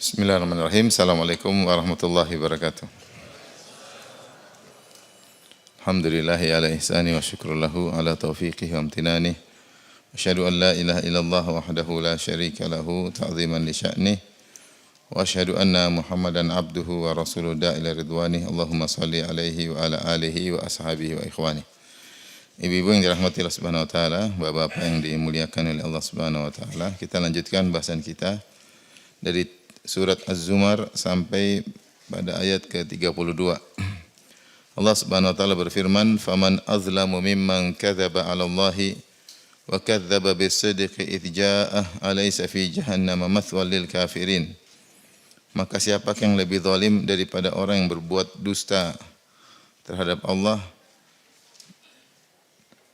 Bismillahirrahmanirrahim. Assalamualaikum warahmatullahi wabarakatuh. Alhamdulillahi ala ihsani wa syukrullahu ala taufiqihi wa amtinani. Asyhadu an la ilaha illallah wahdahu la syarika lahu ta'ziman li sya'nih. Wa asyhadu anna Muhammadan abduhu wa rasuluhu da'ila ridwani. Allahumma salli alaihi wa ala alihi wa ashabihi wa ikhwani. Ibu-ibu yang dirahmati Allah Subhanahu wa taala, bapak-bapak yang dimuliakan oleh Allah Subhanahu wa taala, kita lanjutkan bahasan kita dari surat Az-Zumar sampai pada ayat ke-32. Allah Subhanahu wa taala berfirman, "Faman azlamu mimman kadzdzaba 'ala Allahi wa kadzdzaba bis-sidqi idz ja'ah alaysa fi jahannama mathwal lil kafirin." Maka siapakah yang lebih zalim daripada orang yang berbuat dusta terhadap Allah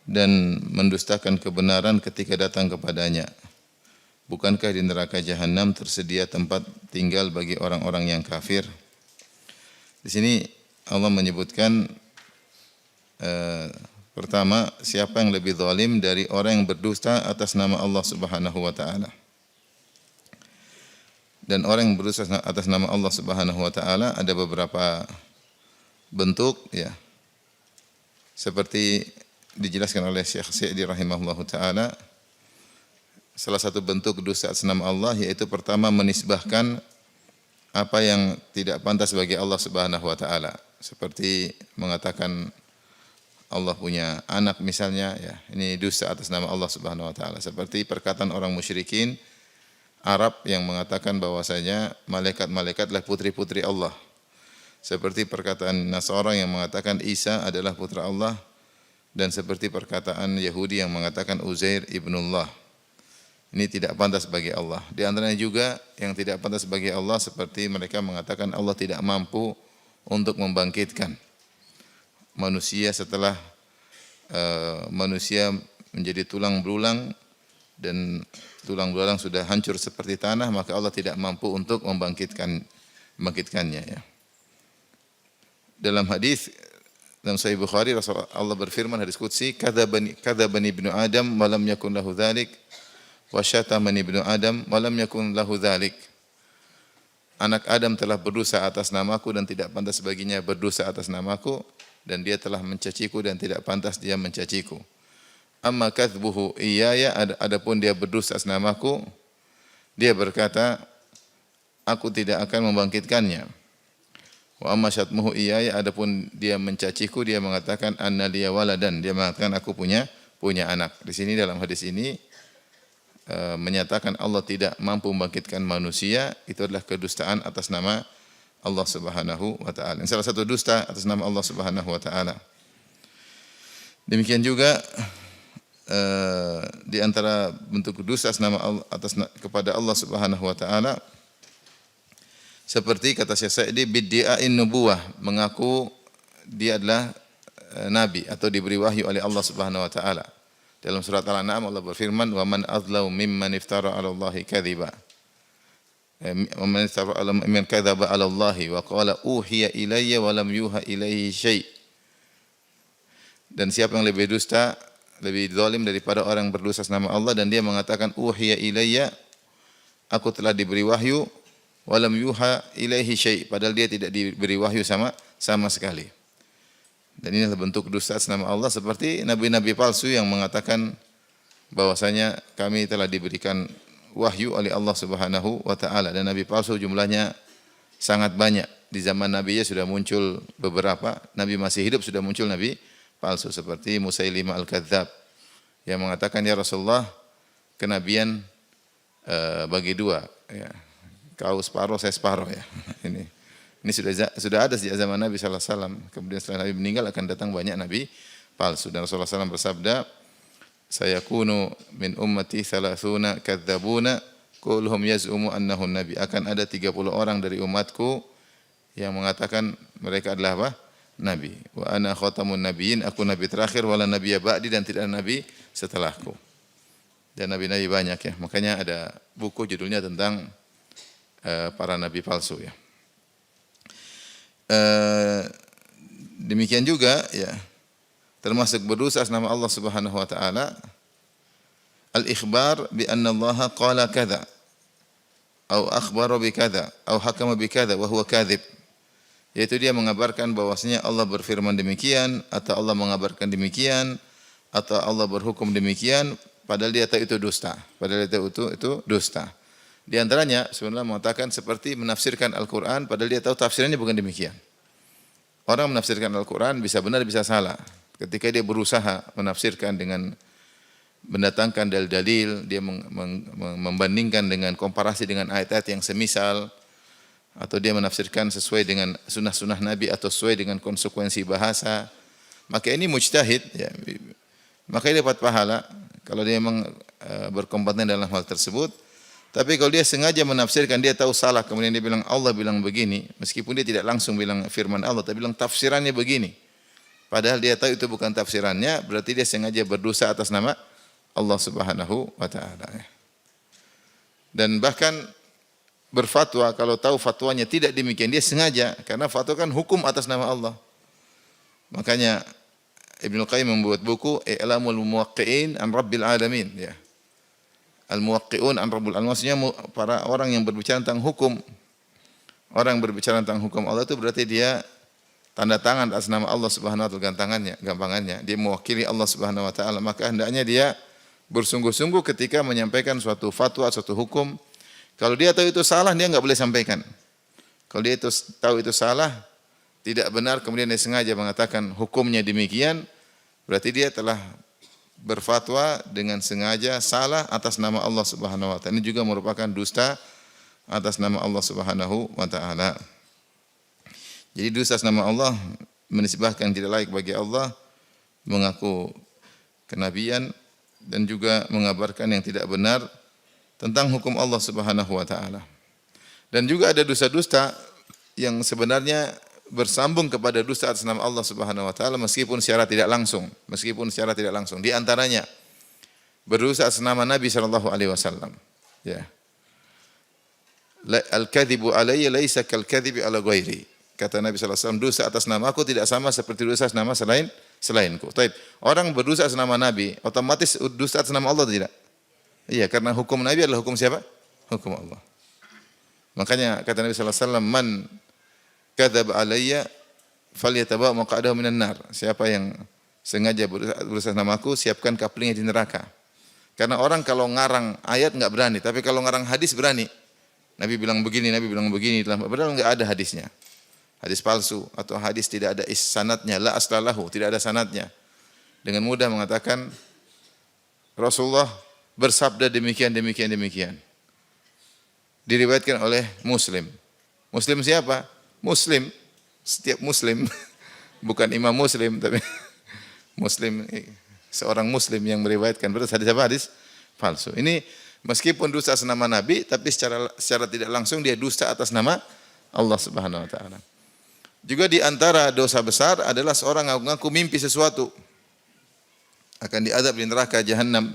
dan mendustakan kebenaran ketika datang kepadanya? Bukankah di neraka jahanam tersedia tempat tinggal bagi orang-orang yang kafir? Di sini Allah menyebutkan pertama, siapa yang lebih zalim dari orang yang berdusta atas nama Allah Subhanahu wa taala. Dan orang yang berdusta atas nama Allah Subhanahu wa taala ada beberapa bentuk ya. Seperti dijelaskan oleh Syekh Sa'di rahimahullahu taala, salah satu bentuk dusta atas nama Allah yaitu pertama menisbahkan apa yang tidak pantas bagi Allah Subhanahu wa taala, seperti mengatakan Allah punya anak misalnya ya. Ini dusta atas nama Allah Subhanahu wa taala, seperti perkataan orang musyrikin Arab yang mengatakan bahwasanya malaikat-malaikat adalah putri-putri Allah. Seperti perkataan Nasara yang mengatakan Isa adalah putra Allah, dan seperti perkataan Yahudi yang mengatakan Uzair ibnullah. Ini tidak pantas bagi Allah. Di antaranya juga yang tidak pantas bagi Allah seperti mereka mengatakan Allah tidak mampu untuk membangkitkan manusia setelah manusia menjadi tulang belulang dan tulang belulang sudah hancur seperti tanah, maka Allah tidak mampu untuk membangkitkannya ya. Dalam hadis dalam Sahih Bukhari Allah berfirman hadis qudsi, kadzabani ibnu Adam wa lam yakun lahu dzalik wa syatamani ibnu Adam wa lam yakun lahu dzalik. Anak Adam telah berdosa atas namaku dan tidak pantas baginya berdosa atas namaku, dan dia telah mencaciku dan tidak pantas dia mencaciku. Amma kadzbuhu iyaya, adapun dia berdosa atas namaku, dia berkata aku tidak akan membangkitkannya. Wa amma syatmuhu iyaya, adapun dia mencaciku, dia mengatakan anna liya waladan, dia mengatakan aku punya anak. Di sini dalam hadis ini menyatakan Allah tidak mampu membangkitkan manusia, itu adalah kedustaan atas nama Allah Subhanahu wa taala. Salah satu dusta atas nama Allah Subhanahu wa taala. Demikian juga di antara bentuk dusta atas nama Allah kepada Allah Subhanahu wa taala, seperti kata Syekh Sa'di bid'a'in nubuwah, mengaku dia adalah nabi atau diberi wahyu oleh Allah Subhanahu wa taala. Dalam surat Al-An'am Allah berfirman, "Wa man azlamu mimman iftara 'ala Allahi kadhiba." Wa man iftara 'ala mimman kadzaba 'ala Allahi wa qala uhiya ilayya wa lam yuha ilaihi syai'. Dan siapa yang lebih dusta, lebih zalim daripada orang yang berdusta atas nama Allah dan dia mengatakan uhiya ilayya, aku telah diberi wahyu, wa lam yuha ilaihi syai', padahal dia tidak diberi wahyu sama sekali. Dan ini adalah bentuk dusta atas nama Allah, seperti nabi-nabi palsu yang mengatakan bahwasanya kami telah diberikan wahyu oleh Allah Subhanahu wa taala, dan nabi palsu jumlahnya sangat banyak. Di zaman Nabi sudah muncul beberapa, Nabi masih hidup sudah muncul nabi palsu seperti Musailimah al-Kadzdzab yang mengatakan ya Rasulullah, kenabian bagi dua ya. Kau separuh, saya separuh ya. Ini sudah ada sejak zaman Nabi sallallahu alaihi wasallam. Kemudian setelah Nabi meninggal akan datang banyak nabi palsu, dan Rasulullah SAW bersabda, sayakunu min ummati 30 kadzabuna kulluhum yaz'umu annahu nabi. Akan ada 30 orang dari umatku yang mengatakan mereka adalah apa? Nabi. Wa ana khatamun nabiyyin, aku nabi terakhir, wala nabiyya ba'di, dan tidak ada nabi setelahku. Dan nabi-nabi banyak ya. Makanya ada buku judulnya tentang para nabi palsu ya. Demikian juga ya, termasuk berdosa atas nama Allah Subhanahu wa taala al-ikhbar bi anna Allah qala kadza, au akhbara bikadza au hakama bikadza wa huwa kadzib. Yaitu dia mengabarkan bahwasanya Allah berfirman demikian atau Allah mengabarkan demikian atau Allah berhukum demikian padahal dia tahu itu dusta. Padahal dia tahu itu dusta. Di antaranya sebenarnya mengatakan seperti menafsirkan Al-Qur'an padahal dia tahu tafsirannya bukan demikian. Orang menafsirkan Al-Qur'an bisa benar bisa salah. Ketika dia berusaha menafsirkan dengan mendatangkan dalil-dalil, dia membandingkan dengan komparasi dengan ayat-ayat yang semisal, atau dia menafsirkan sesuai dengan sunnah-sunnah Nabi atau sesuai dengan konsekuensi bahasa, maka ini mujtahid, ya, maka dia dapat pahala kalau dia memang berkompeten dalam hal tersebut. Tapi kalau dia sengaja menafsirkan, dia tahu salah, kemudian dia bilang Allah bilang begini, meskipun dia tidak langsung bilang firman Allah, tapi bilang tafsirannya begini, padahal dia tahu itu bukan tafsirannya, berarti dia sengaja berdosa atas nama Allah Subhanahu wa taala. Dan bahkan berfatwa kalau tahu fatwanya tidak demikian, dia sengaja, karena fatwa kan hukum atas nama Allah. Makanya Ibnu Qayyim membuat buku I'lamul Muwaqqi'in an Rabbil Alamin, ya. Al-Muwaqqi'un an Rabbil Alamin, maksudnya para orang yang berbicara tentang hukum. Orang yang berbicara tentang hukum Allah itu berarti dia tanda tangan atas nama Allah Subhanahu wa taala, gampangannya dia mewakili Allah Subhanahu wa taala, maka hendaknya dia bersungguh-sungguh ketika menyampaikan suatu fatwa, suatu hukum. Kalau dia tahu itu salah, dia enggak boleh sampaikan. Kalau dia tahu itu salah, tidak benar, kemudian dia sengaja mengatakan hukumnya demikian, berarti dia telah berfatwa dengan sengaja salah atas nama Allah Subhanahu wa taala. Ini juga merupakan dusta atas nama Allah Subhanahu wa taala. Jadi dusta atas nama Allah, menisbahkan tidak layak bagi Allah, mengaku kenabian dan juga mengabarkan yang tidak benar tentang hukum Allah Subhanahu wa taala. Dan juga ada dusta-dusta yang sebenarnya bersambung kepada dusta atas nama Allah Subhanahu wa taala meskipun secara tidak langsung, Di antaranya berdusta atas nama Nabi sallallahu alaihi wasallam. Ya. Al-kadzibu alayya laisa kal-kadzibi ala ghairi. Kata Nabi sallallahu alaihi wasallam, dosa atas nama aku tidak sama seperti dosa atas nama selainku. Taib. Orang berdosa atas nama Nabi, otomatis dosa atas nama Allah tidak? Iya, karena hukum Nabi adalah hukum siapa? Hukum Allah. Makanya kata Nabi sallallahu alaihi wasallam, man kadzaba alayya falyatabawa maq'adahu minan nar. Siapa yang sengaja berusaha namaku, siapkan kaplingnya di neraka. Karena orang kalau ngarang ayat enggak berani, tapi kalau ngarang hadis berani. Nabi bilang begini, padahal enggak ada hadisnya. Hadis palsu atau hadis tidak ada sanadnya, la aslalahu, tidak ada sanadnya. Dengan mudah mengatakan Rasulullah bersabda demikian. Diriwayatkan oleh Muslim. Muslim siapa? Muslim, setiap Muslim, bukan Imam Muslim, tapi Muslim, seorang Muslim yang meriwayatkan. Berarti hadis apa? Hadis palsu. Ini meskipun dusta atas nama Nabi, tapi secara tidak langsung dia dusta atas nama Allah Subhanahu wa taala. Juga di antara dosa besar adalah seorang mengaku mimpi sesuatu akan diazab di neraka jahanam.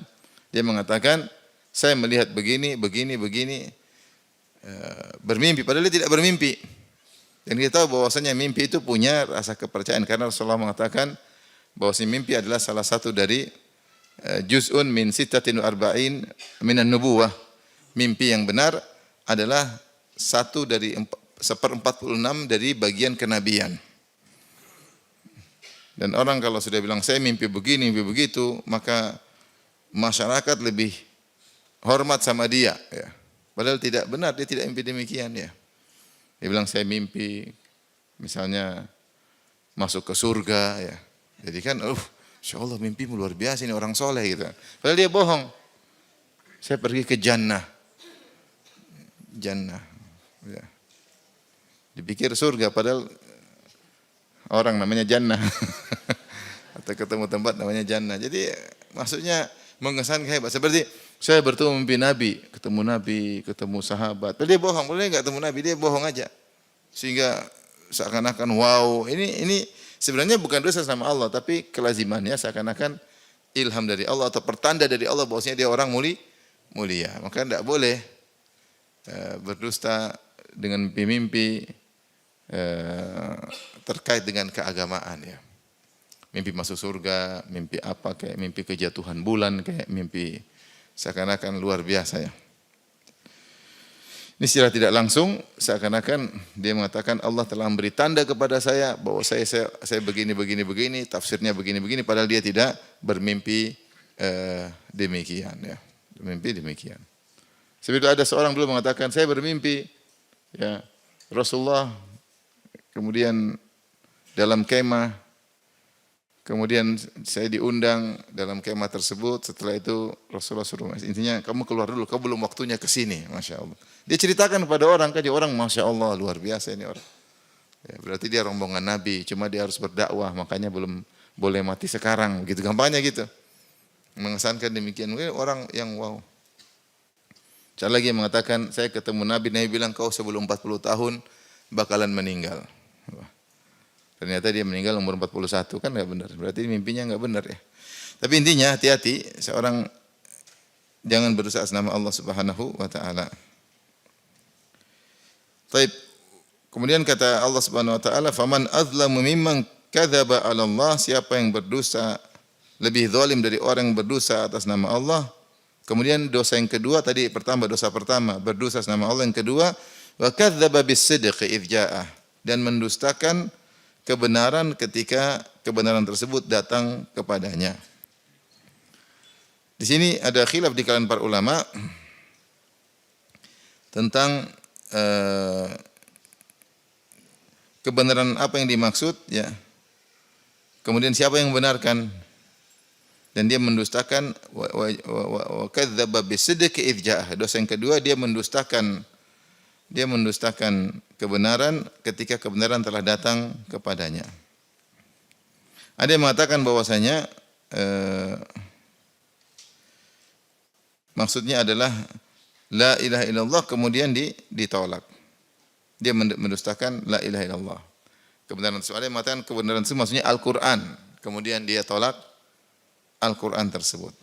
Dia mengatakan, saya melihat begini, bermimpi, padahal dia tidak bermimpi. Dan kita tahu bahwasanya mimpi itu punya rasa kepercayaan karena Rasulullah mengatakan bahwasanya mimpi adalah salah satu dari juz'un min sittatin wa arba'in minan nubuwah. Mimpi yang benar adalah satu dari 1/46 dari bagian kenabian. Dan orang kalau sudah bilang saya mimpi begini, mimpi begitu, maka masyarakat lebih hormat sama dia, ya. Padahal tidak benar, dia tidak mimpi demikian, ya. Dia bilang saya mimpi misalnya masuk ke surga, ya. Jadi kan, insyaallah mimpimu luar biasa, ini orang soleh gitu. Padahal dia bohong. Saya pergi ke jannah. Ya. Dipikir surga, padahal orang namanya jannah. Atau ketemu tempat namanya jannah. Jadi maksudnya mengesankan hebat. Seperti saya bertemu mimpi Nabi, ketemu sahabat. Padahal dia bohong, padahal dia enggak ketemu Nabi, dia bohong aja. Sehingga seakan-akan wow, ini sebenarnya bukan dosa sama Allah, tapi kelazimannya seakan-akan ilham dari Allah atau pertanda dari Allah bahwasanya dia orang mulia. Maka tidak boleh berdusta dengan mimpi-mimpi terkait dengan keagamaan, ya. Mimpi masuk surga, mimpi apa, kayak mimpi kejatuhan bulan, kayak mimpi seakan-akan luar biasa, ya. Ini secara tidak langsung seakan-akan dia mengatakan Allah telah memberi tanda kepada saya bahwa saya begini, tafsirnya begini, padahal dia tidak bermimpi demikian ya. Bermimpi demikian. Sebab itu ada seorang dulu mengatakan saya bermimpi ya Rasulullah kemudian dalam kemah, kemudian saya diundang dalam kemah tersebut. Setelah itu Rasulullah suruh, intinya kamu keluar dulu, kamu belum waktunya ke sini. Masya Allah. Dia ceritakan kepada orang, kan orang Masya Allah luar biasa ini orang. Ya, berarti dia rombongan Nabi, cuma dia harus berdakwah, makanya belum boleh mati sekarang. Gitu gampangnya gitu. Mengesankan demikian. Orang yang wow. Ada lagi yang mengatakan, saya ketemu Nabi bilang kau sebelum 40 tahun bakalan meninggal. Ternyata dia meninggal umur 41, kan enggak benar. Berarti mimpinya enggak benar ya. Tapi intinya hati-hati, seorang jangan berusaha atas nama Allah Subhanahu wa taala. Baik. Kemudian kata Allah Subhanahu wa taala, "Faman azlamu mimman kadzdzaba 'ala Allah", siapa yang berdosa lebih zalim dari orang yang berdosa atas nama Allah. Kemudian dosa yang kedua tadi dosa pertama berdosa atas nama Allah, yang kedua wa kadzdzaba bis-sidqi idz ja'ah, dan mendustakan kebenaran ketika kebenaran tersebut datang kepadanya. Di sini ada khilaf di kalangan para ulama tentang kebenaran apa yang dimaksud ya. Kemudian siapa yang membenarkan? Dan dia mendustakan wa kadzdzaba bisidqi idz ja'ah. Dosa yang kedua dia mendustakan kebenaran ketika kebenaran telah datang kepadanya. Ada yang mengatakan bahwasanya maksudnya adalah la ilaha illallah kemudian ditolak. Dia mendustakan la ilaha illallah. Kebenaran itu ada yang mengatakan kebenaran itu maksudnya Al-Qur'an, kemudian dia tolak Al-Qur'an tersebut.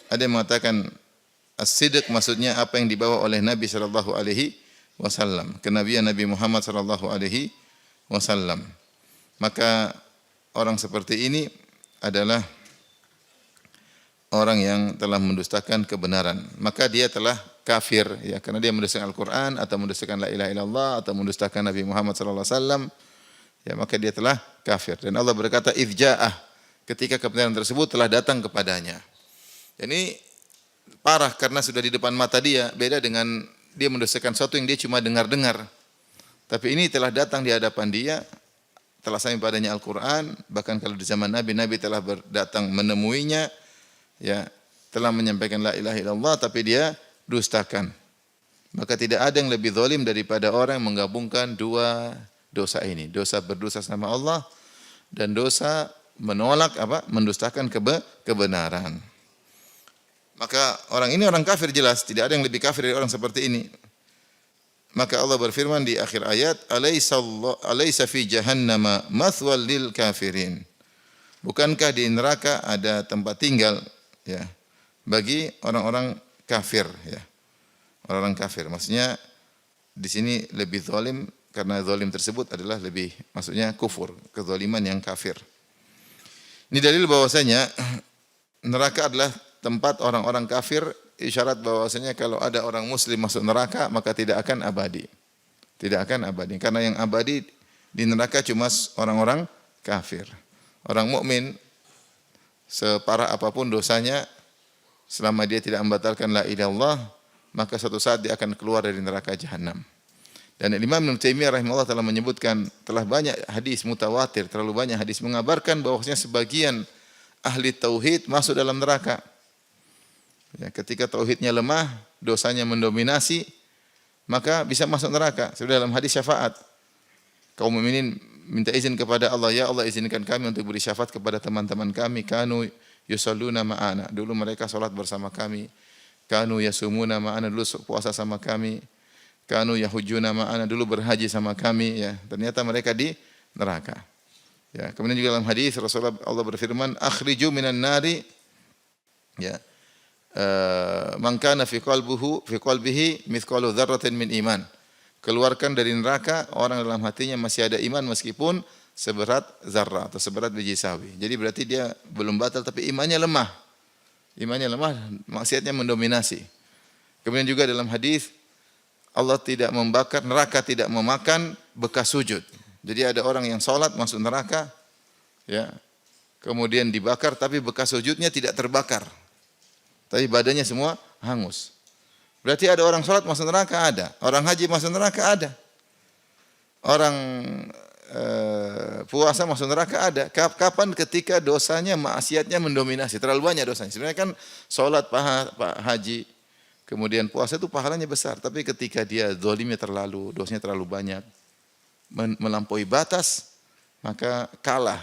Ada yang mengatakan as-sidq maksudnya apa yang dibawa oleh Nabi sallallahu alaihi wasallam, kenabian Nabi Muhammad sallallahu alaihi wasallam. Maka orang seperti ini adalah orang yang telah mendustakan kebenaran. Maka dia telah kafir ya, karena dia mendustakan Al-Qur'an atau mendustakan la ilaha illallah atau mendustakan Nabi Muhammad sallallahu alaihi wasallam. Ya, maka dia telah kafir. Dan Allah berkata idz ja'ah, ketika kebenaran tersebut telah datang kepadanya. Ini parah karena sudah di depan mata dia, beda dengan dia mendustakan sesuatu yang dia cuma dengar-dengar. Tapi ini telah datang di hadapan dia, telah sampai padanya Al-Qur'an, bahkan kalau di zaman Nabi telah datang menemuinya, ya, telah menyampaikan la ilaha illallah tapi dia dustakan. Maka tidak ada yang lebih zalim daripada orang yang menggabungkan dua dosa ini, dosa berdosa sama Allah dan dosa menolak mendustakan kebenaran. Maka orang ini orang kafir jelas, tidak ada yang lebih kafir dari orang seperti ini. Maka Allah berfirman di akhir ayat, alaysa fi jahannama mathwal lil kafirin. Bukankah di neraka ada tempat tinggal ya bagi orang-orang kafir ya. Orang-orang kafir maksudnya di sini lebih zalim karena zalim tersebut adalah lebih maksudnya kufur, kezaliman yang kafir. Ini dalil bahwasanya neraka adalah tempat orang-orang kafir, isyarat bahwasanya kalau ada orang muslim masuk neraka maka tidak akan abadi. Tidak akan abadi karena yang abadi di neraka cuma orang-orang kafir. Orang mukmin separah apapun dosanya selama dia tidak membatalkan la ilaha illallah maka suatu saat dia akan keluar dari neraka jahanam. Dan Imam Ibnu Taimiyah rahimahullah telah menyebutkan telah banyak hadis mutawatir, terlalu banyak hadis mengabarkan bahwasanya sebagian ahli tauhid masuk dalam neraka. Ya, ketika tauhidnya lemah, dosanya mendominasi, maka bisa masuk neraka. Sudah dalam hadis syafaat. Kaum mukminin minta izin kepada Allah, ya Allah izinkan kami untuk beri syafaat kepada teman-teman kami, kanu yusalluna ma'ana. Dulu mereka salat bersama kami. Kanu yasumuna ma'ana, dulu puasa sama kami. Kanu yahujuna ma'ana, dulu berhaji sama kami ya. Ternyata mereka di neraka. Ya, kemudian juga dalam hadis Rasulullah Allah berfirman, akhriju minan nari ya. Man kana fi qalbihi mithqalu dzarratin min iman. Keluarkan dari neraka orang dalam hatinya masih ada iman meskipun seberat zarrah atau seberat biji sawi. Jadi berarti dia belum batal tapi imannya lemah. Imannya lemah, maksiatnya mendominasi. Kemudian juga dalam hadis Allah tidak membakar, neraka tidak memakan bekas sujud. Jadi ada orang yang sholat masuk neraka, ya, kemudian dibakar tapi bekas sujudnya tidak terbakar. Tapi badannya semua hangus. Berarti ada orang sholat masuk neraka, ada. Orang haji masuk neraka, ada. Orang puasa masuk neraka, ada. Kapan? Ketika dosanya, maksiatnya mendominasi. Terlalu banyak dosanya. Sebenarnya kan sholat, haji, kemudian puasa itu pahalanya besar. Tapi ketika dia zalimnya terlalu, dosanya terlalu banyak, melampaui batas, maka kalah.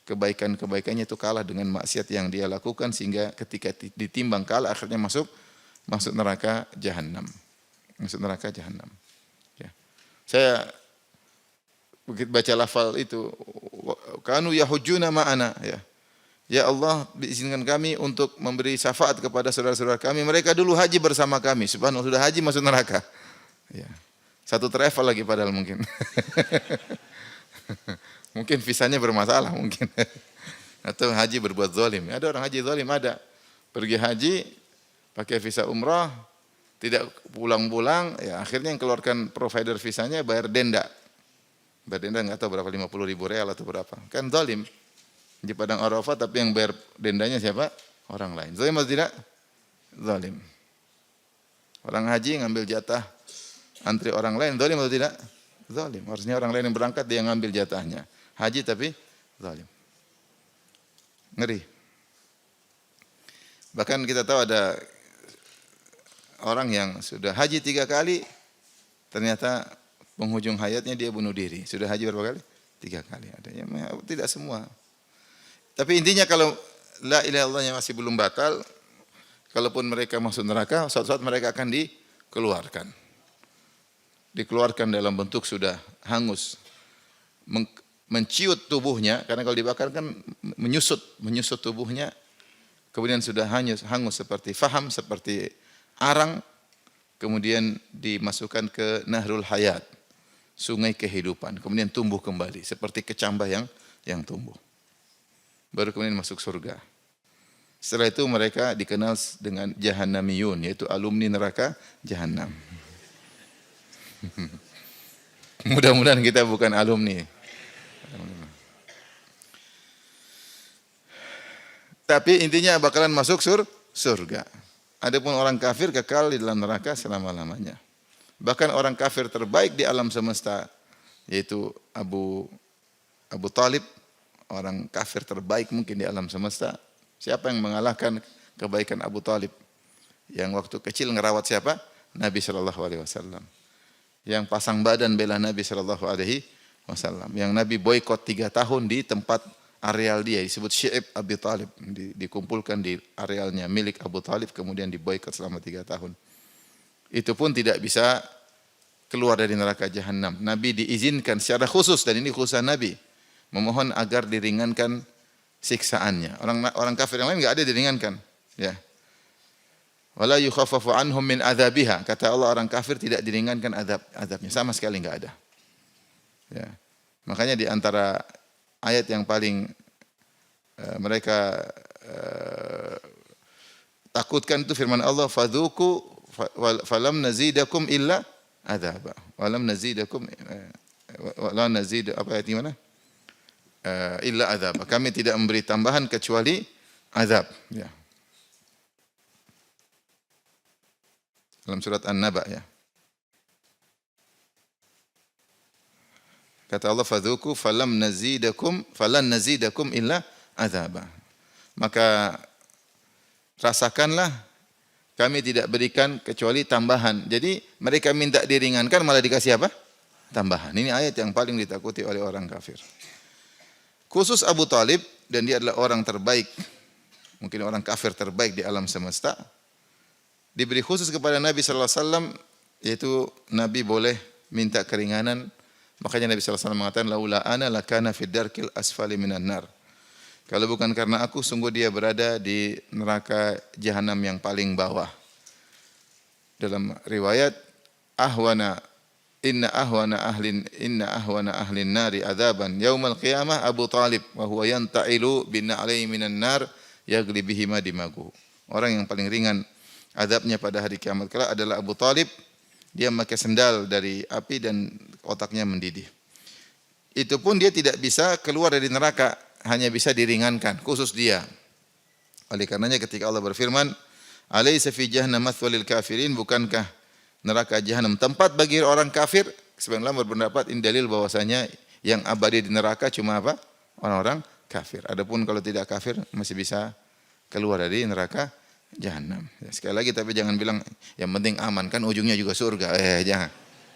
Kebaikannya itu kalah dengan maksiat yang dia lakukan, sehingga ketika ditimbang kalah akhirnya masuk neraka jahanam. Masuk neraka jahanam. Ya. Saya begitu baca lafal itu, kanu yahujjuna ma'ana, ya. Ya Allah, izinkan kami untuk memberi syafaat kepada saudara-saudara kami. Mereka dulu haji bersama kami. Subhanallah, sudah haji masuk neraka. Ya. Satu travel lagi padahal mungkin. Mungkin visanya bermasalah mungkin. Atau haji berbuat zalim. Ada orang haji zalim, ada. Pergi haji pakai visa umrah, tidak pulang-pulang, ya akhirnya yang keluarkan provider visanya bayar denda. Bayar denda enggak tahu berapa, 50.000 real atau berapa. Kan zalim. Di padang Arafah tapi yang bayar dendanya siapa? Orang lain. Zalim atau tidak? Zalim. Orang haji ngambil jatah antri orang lain, zalim atau tidak? Zalim. Harusnya orang lain yang berangkat dia ngambil jatahnya. Haji tapi zalim. Ngeri. Bahkan kita tahu ada orang yang sudah haji 3 kali, ternyata penghujung hayatnya dia bunuh diri. Sudah haji berapa kali? 3 kali. Adanya tidak semua. Tapi intinya kalau la ilaha illallahnya masih belum batal, kalaupun mereka masuk neraka, suatu saat mereka akan dikeluarkan. Dikeluarkan dalam bentuk sudah hangus. Menciut tubuhnya, karena kalau dibakar kan menyusut tubuhnya, kemudian sudah hangus seperti faham, seperti arang, kemudian dimasukkan ke Nahrul Hayat, sungai kehidupan, kemudian tumbuh kembali seperti kecambah yang tumbuh. Baru kemudian masuk surga. Setelah itu mereka dikenal dengan Jahannamiyun, yaitu alumni neraka Jahannam. Mudah-mudahan kita bukan alumni. Tapi intinya bakalan masuk surga. Adapun orang kafir kekal di dalam neraka selama-lamanya. Bahkan orang kafir terbaik di alam semesta, yaitu Abu Talib, orang kafir terbaik mungkin di alam semesta. Siapa yang mengalahkan kebaikan Abu Talib? Yang waktu kecil ngerawat siapa? Nabi SAW. Yang pasang badan bela Nabi SAW. Yang Nabi boykot 3 tahun di tempat areal dia, disebut Syi'ib Abi Talib, dikumpulkan di arealnya milik Abu Talib, kemudian diboikot selama 3 tahun. Itu pun tidak bisa keluar dari neraka Jahannam. Nabi diizinkan secara khusus, dan ini khusus Nabi, memohon agar diringankan siksaannya. Orang kafir yang lain enggak ada diringankan, ya. Wala yukhaffafu anhum min adzabiha. Kata Allah, orang kafir tidak diringankan azabnya, sama sekali enggak ada. Ya. Makanya di antara ayat yang paling mereka takutkan itu firman Allah, fadzuku falam nazidakum illa adzaba. Walam nazidakum wala nazid, apa ayat mana? Illa adzaba. Kami tidak memberi tambahan kecuali azab, ya. Dalam surat An-Naba, ya. Kata Allah, fadzuku falan nazidakum illa adzaba. Maka rasakanlah, kami tidak berikan kecuali tambahan. Jadi mereka minta diringankan malah dikasih apa? Tambahan. Ini ayat yang paling ditakuti oleh orang kafir. Khusus Abu Talib, dan dia adalah orang terbaik, mungkin orang kafir terbaik di alam semesta. Diberi khusus kepada Nabi SAW, yaitu Nabi boleh minta keringanan. Makanya Nabi SAW mengatakan, laula ana lakana fid darkil asfali minan nar. Kalau bukan karena aku, sungguh dia berada di neraka Jahannam yang paling bawah. Dalam riwayat, inna ahwana ahlin nari adzaban yaumal qiyamah Abu Talib wa huwa yanta'ilu bin na'lai minan nar yagli bihima dimagu. Orang yang paling ringan azabnya pada hari kiamat kelak adalah Abu Talib, Dia memakai sendal dari api dan otaknya mendidih. Itu pun dia tidak bisa keluar dari neraka, hanya bisa diringankan, khusus dia. Oleh karenanya ketika Allah berfirman, "Alaysa fi jahannam mathwalil kafirin", bukankah neraka jahanam tempat bagi orang kafir? Sebagian ulama berpendapat ini dalil bahwasanya yang abadi di neraka cuma apa? Orang-orang kafir. Adapun kalau tidak kafir masih bisa keluar dari neraka jahanam. Ya, sekali lagi tapi jangan bilang yang penting aman, kan ujungnya juga surga. Jangan.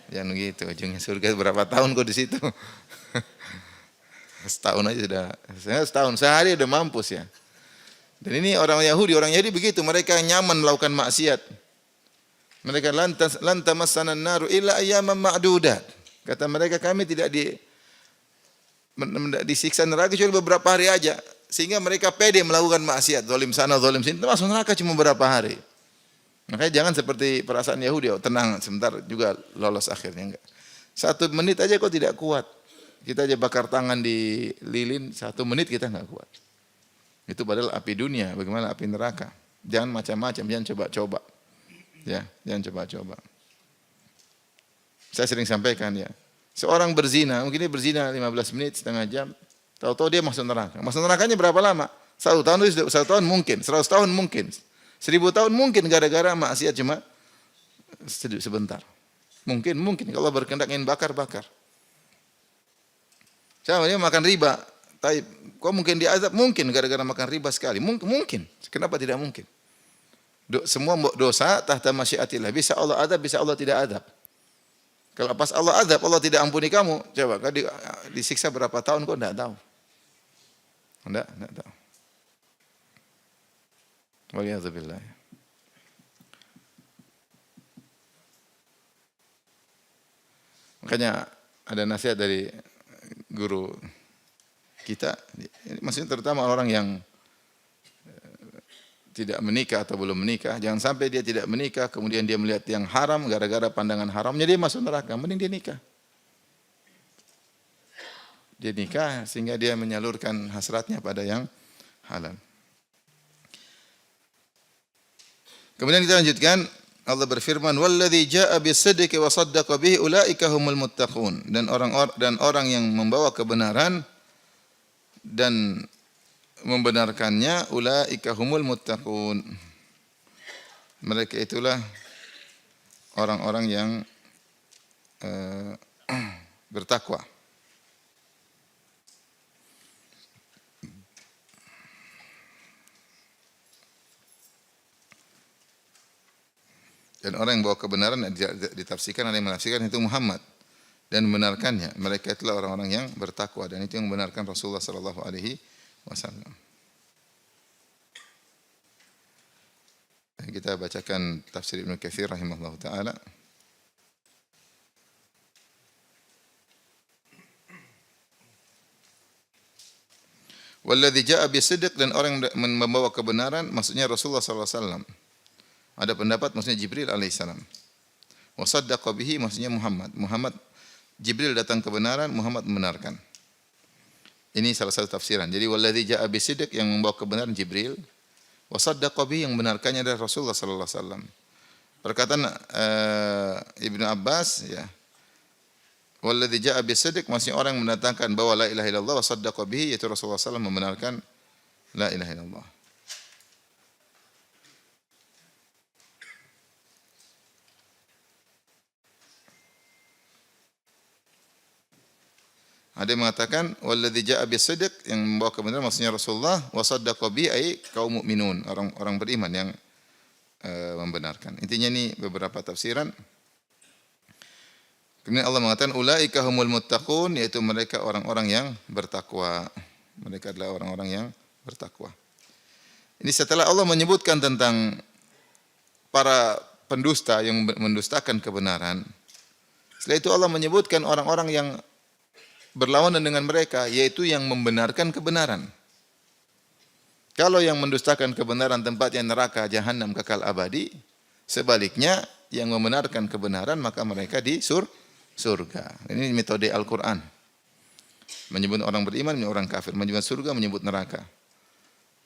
Jangan begitu, ujungnya surga berapa tahun kok di situ? Setahun aja sudah. Setahun sehari udah mampus ya. Dan ini orang Yahudi begitu, mereka nyaman melakukan maksiat. Mereka lan tamassana an-naru illa ayyaman ma'dudat. Kata mereka kami tidak disiksa neraka kecuali beberapa hari aja. Sehingga mereka pede melakukan maksiat, zalim sana, zalim sini, masuk neraka cuma beberapa hari. Makanya jangan seperti perasaan Yahudi, tenang sebentar juga lolos akhirnya, enggak. 1 menit aja kok tidak kuat. Kita aja bakar tangan di lilin, 1 menit kita enggak kuat. Itu padahal api dunia, bagaimana api neraka. Jangan macam-macam, jangan coba-coba. Ya, jangan coba-coba. Saya sering sampaikan ya. Seorang berzina, mungkin dia berzina 15 menit, setengah jam, tahu-tahu dia masuk neraka. Masuk nerakanya berapa lama? 1 tahun, 1 tahun mungkin, 100 tahun mungkin, 1000 tahun mungkin gara-gara maksiat cuma sebentar. Mungkin kalau berkehendak ingin bakar. Sama dia makan riba, tapi kok mungkin diazab? Mungkin gara-gara makan riba sekali. Mungkin. Kenapa tidak mungkin? Semua dosa tahta masyiatillah. Bisa Allah adab, bisa Allah tidak adab. Kalau pas Allah adab, Allah tidak ampuni kamu. Coba, kau disiksa berapa tahun kau tidak tahu. Tidak tahu. Waliyadzubillah. Makanya ada nasihat dari guru kita, maksudnya terutama orang yang tidak menikah atau belum menikah, jangan sampai dia tidak menikah kemudian dia melihat yang haram, gara-gara pandangan haramnya dia masuk neraka. Mending dia nikah. Dia nikah sehingga dia menyalurkan hasratnya pada yang halal. Kemudian kita lanjutkan, Allah berfirman, "Walladzi jaa'a bis-sidqi wa saddaqa bihi ulaika humul muttaqun." Dan orang yang membawa kebenaran dan membenarkannya, ulaika humul muttaqun. Mereka itulah orang-orang yang bertakwa. Dan orang yang bawa kebenaran ditafsirkan, ada yang menafsirkan itu Muhammad dan membenarkannya. Mereka itulah orang-orang yang bertakwa dan itu yang membenarkan Rasulullah sallallahu alaihi wasallam. Kita bacakan tafsir Ibnu Katsir rahimahullahu taala. Walladzi jaa'a bis-sidq, dan orang yang membawa kebenaran maksudnya Rasulullah sallallahu alaihi wasallam. Ada pendapat maksudnya Jibril alaihissalam. Wa saddaqa bihi maksudnya Muhammad. Jibril datang kebenaran, Muhammad membenarkan. Ini salah satu tafsiran. Jadi walladzi jaa'a bis-sidq, yang membawa kebenaran Jibril. Wa saddaqa bihi, yang membenarkannya adalah Rasulullah sallallahu alaihi wasallam. Perkataan Ibnu Abbas ya. Walladzi jaa'a bis-sidq maksudnya orang yang mendatangkan bahwa la ilaha illallah, wa saddaqa bihi, yaitu Rasulullah sallallahu alaihi wasallam membenarkan la ilaha illallah. Ada yang mengatakan walladzi jaa'a bis-sidq, yang membawa kebenaran maksudnya Rasulullah, wa saddaqa bi ai kaum mukminun, orang beriman yang membenarkan. Intinya ini beberapa tafsiran. Kemudian Allah mengatakan ulaika humul muttaqun, yaitu mereka orang-orang yang bertakwa. Mereka adalah orang-orang yang bertakwa. Ini setelah Allah menyebutkan tentang para pendusta yang mendustakan kebenaran. Setelah itu Allah menyebutkan orang-orang yang berlawanan dengan mereka, yaitu yang membenarkan kebenaran. Kalau yang mendustakan kebenaran tempatnya neraka jahanam kekal abadi, sebaliknya yang membenarkan kebenaran maka mereka di surga. Ini metode Al-Qur'an. Menyebut orang beriman, menyebut orang kafir, menyebut surga, menyebut neraka.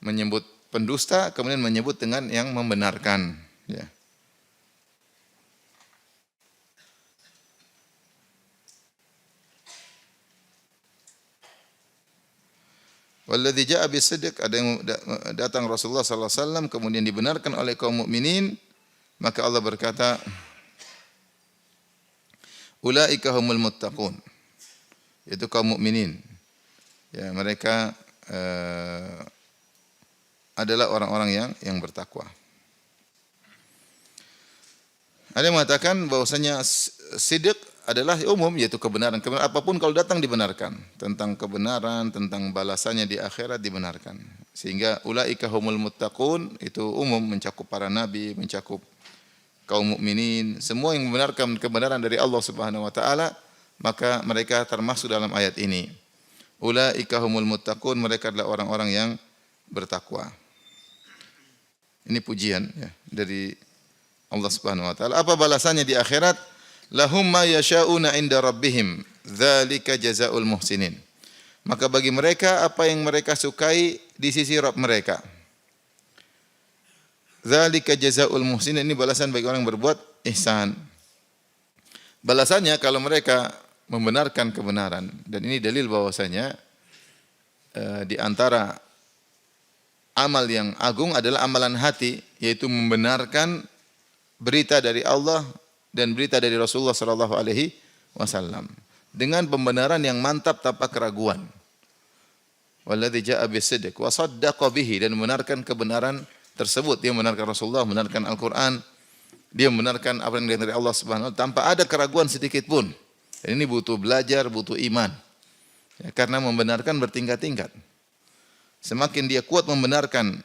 Menyebut pendusta, kemudian menyebut dengan yang membenarkan, ya. Walladzi jaa'a bis-sidq, ada yang datang Rasulullah sallallahu alaihi wasallam kemudian dibenarkan oleh kaum mukminin, maka Allah berkata, ulaika humul muttaqun. Itu kaum mukminin. Ya, mereka adalah orang-orang yang bertakwa. Ada yang mengatakan bahwasanya sidq adalah umum, yaitu kebenaran. Kebenaran apapun kalau datang dibenarkan. Tentang kebenaran, tentang balasannya di akhirat dibenarkan. Sehingga ulaika humul muttaqun itu umum, mencakup para nabi, mencakup kaum mukminin, semua yang membenarkan kebenaran dari Allah Subhanahu wa taala, maka mereka termasuk dalam ayat ini. Ulaika humul muttaqun, mereka adalah orang-orang yang bertakwa. Ini pujian ya, dari Allah Subhanahu wa taala. Apa balasannya di akhirat? Lahum ma yasha'una 'inda rabbihim, dzalika jazaa'ul muhsinin. Maka bagi mereka apa yang mereka sukai di sisi Rabb mereka. Dzalika jazaa'ul muhsinin, ini balasan bagi orang yang berbuat ihsan. Balasannya kalau mereka membenarkan kebenaran, dan ini dalil bahwasanya di antara amal yang agung adalah amalan hati, yaitu membenarkan berita dari Allah dan berita dari Rasulullah sallallahu alaihi wasallam dengan pembenaran yang mantap tanpa keraguan. Walladzi jaa'a bis-sidq wa saddaqa bihi, dan membenarkan kebenaran tersebut. Dia membenarkan Rasulullah, membenarkan Al-Qur'an, dia membenarkan apa yang dari Allah Subhanahu wa taala tanpa ada keraguan sedikit pun. Dan ini butuh belajar, butuh iman. Ya, karena membenarkan bertingkat-tingkat. Semakin dia kuat membenarkan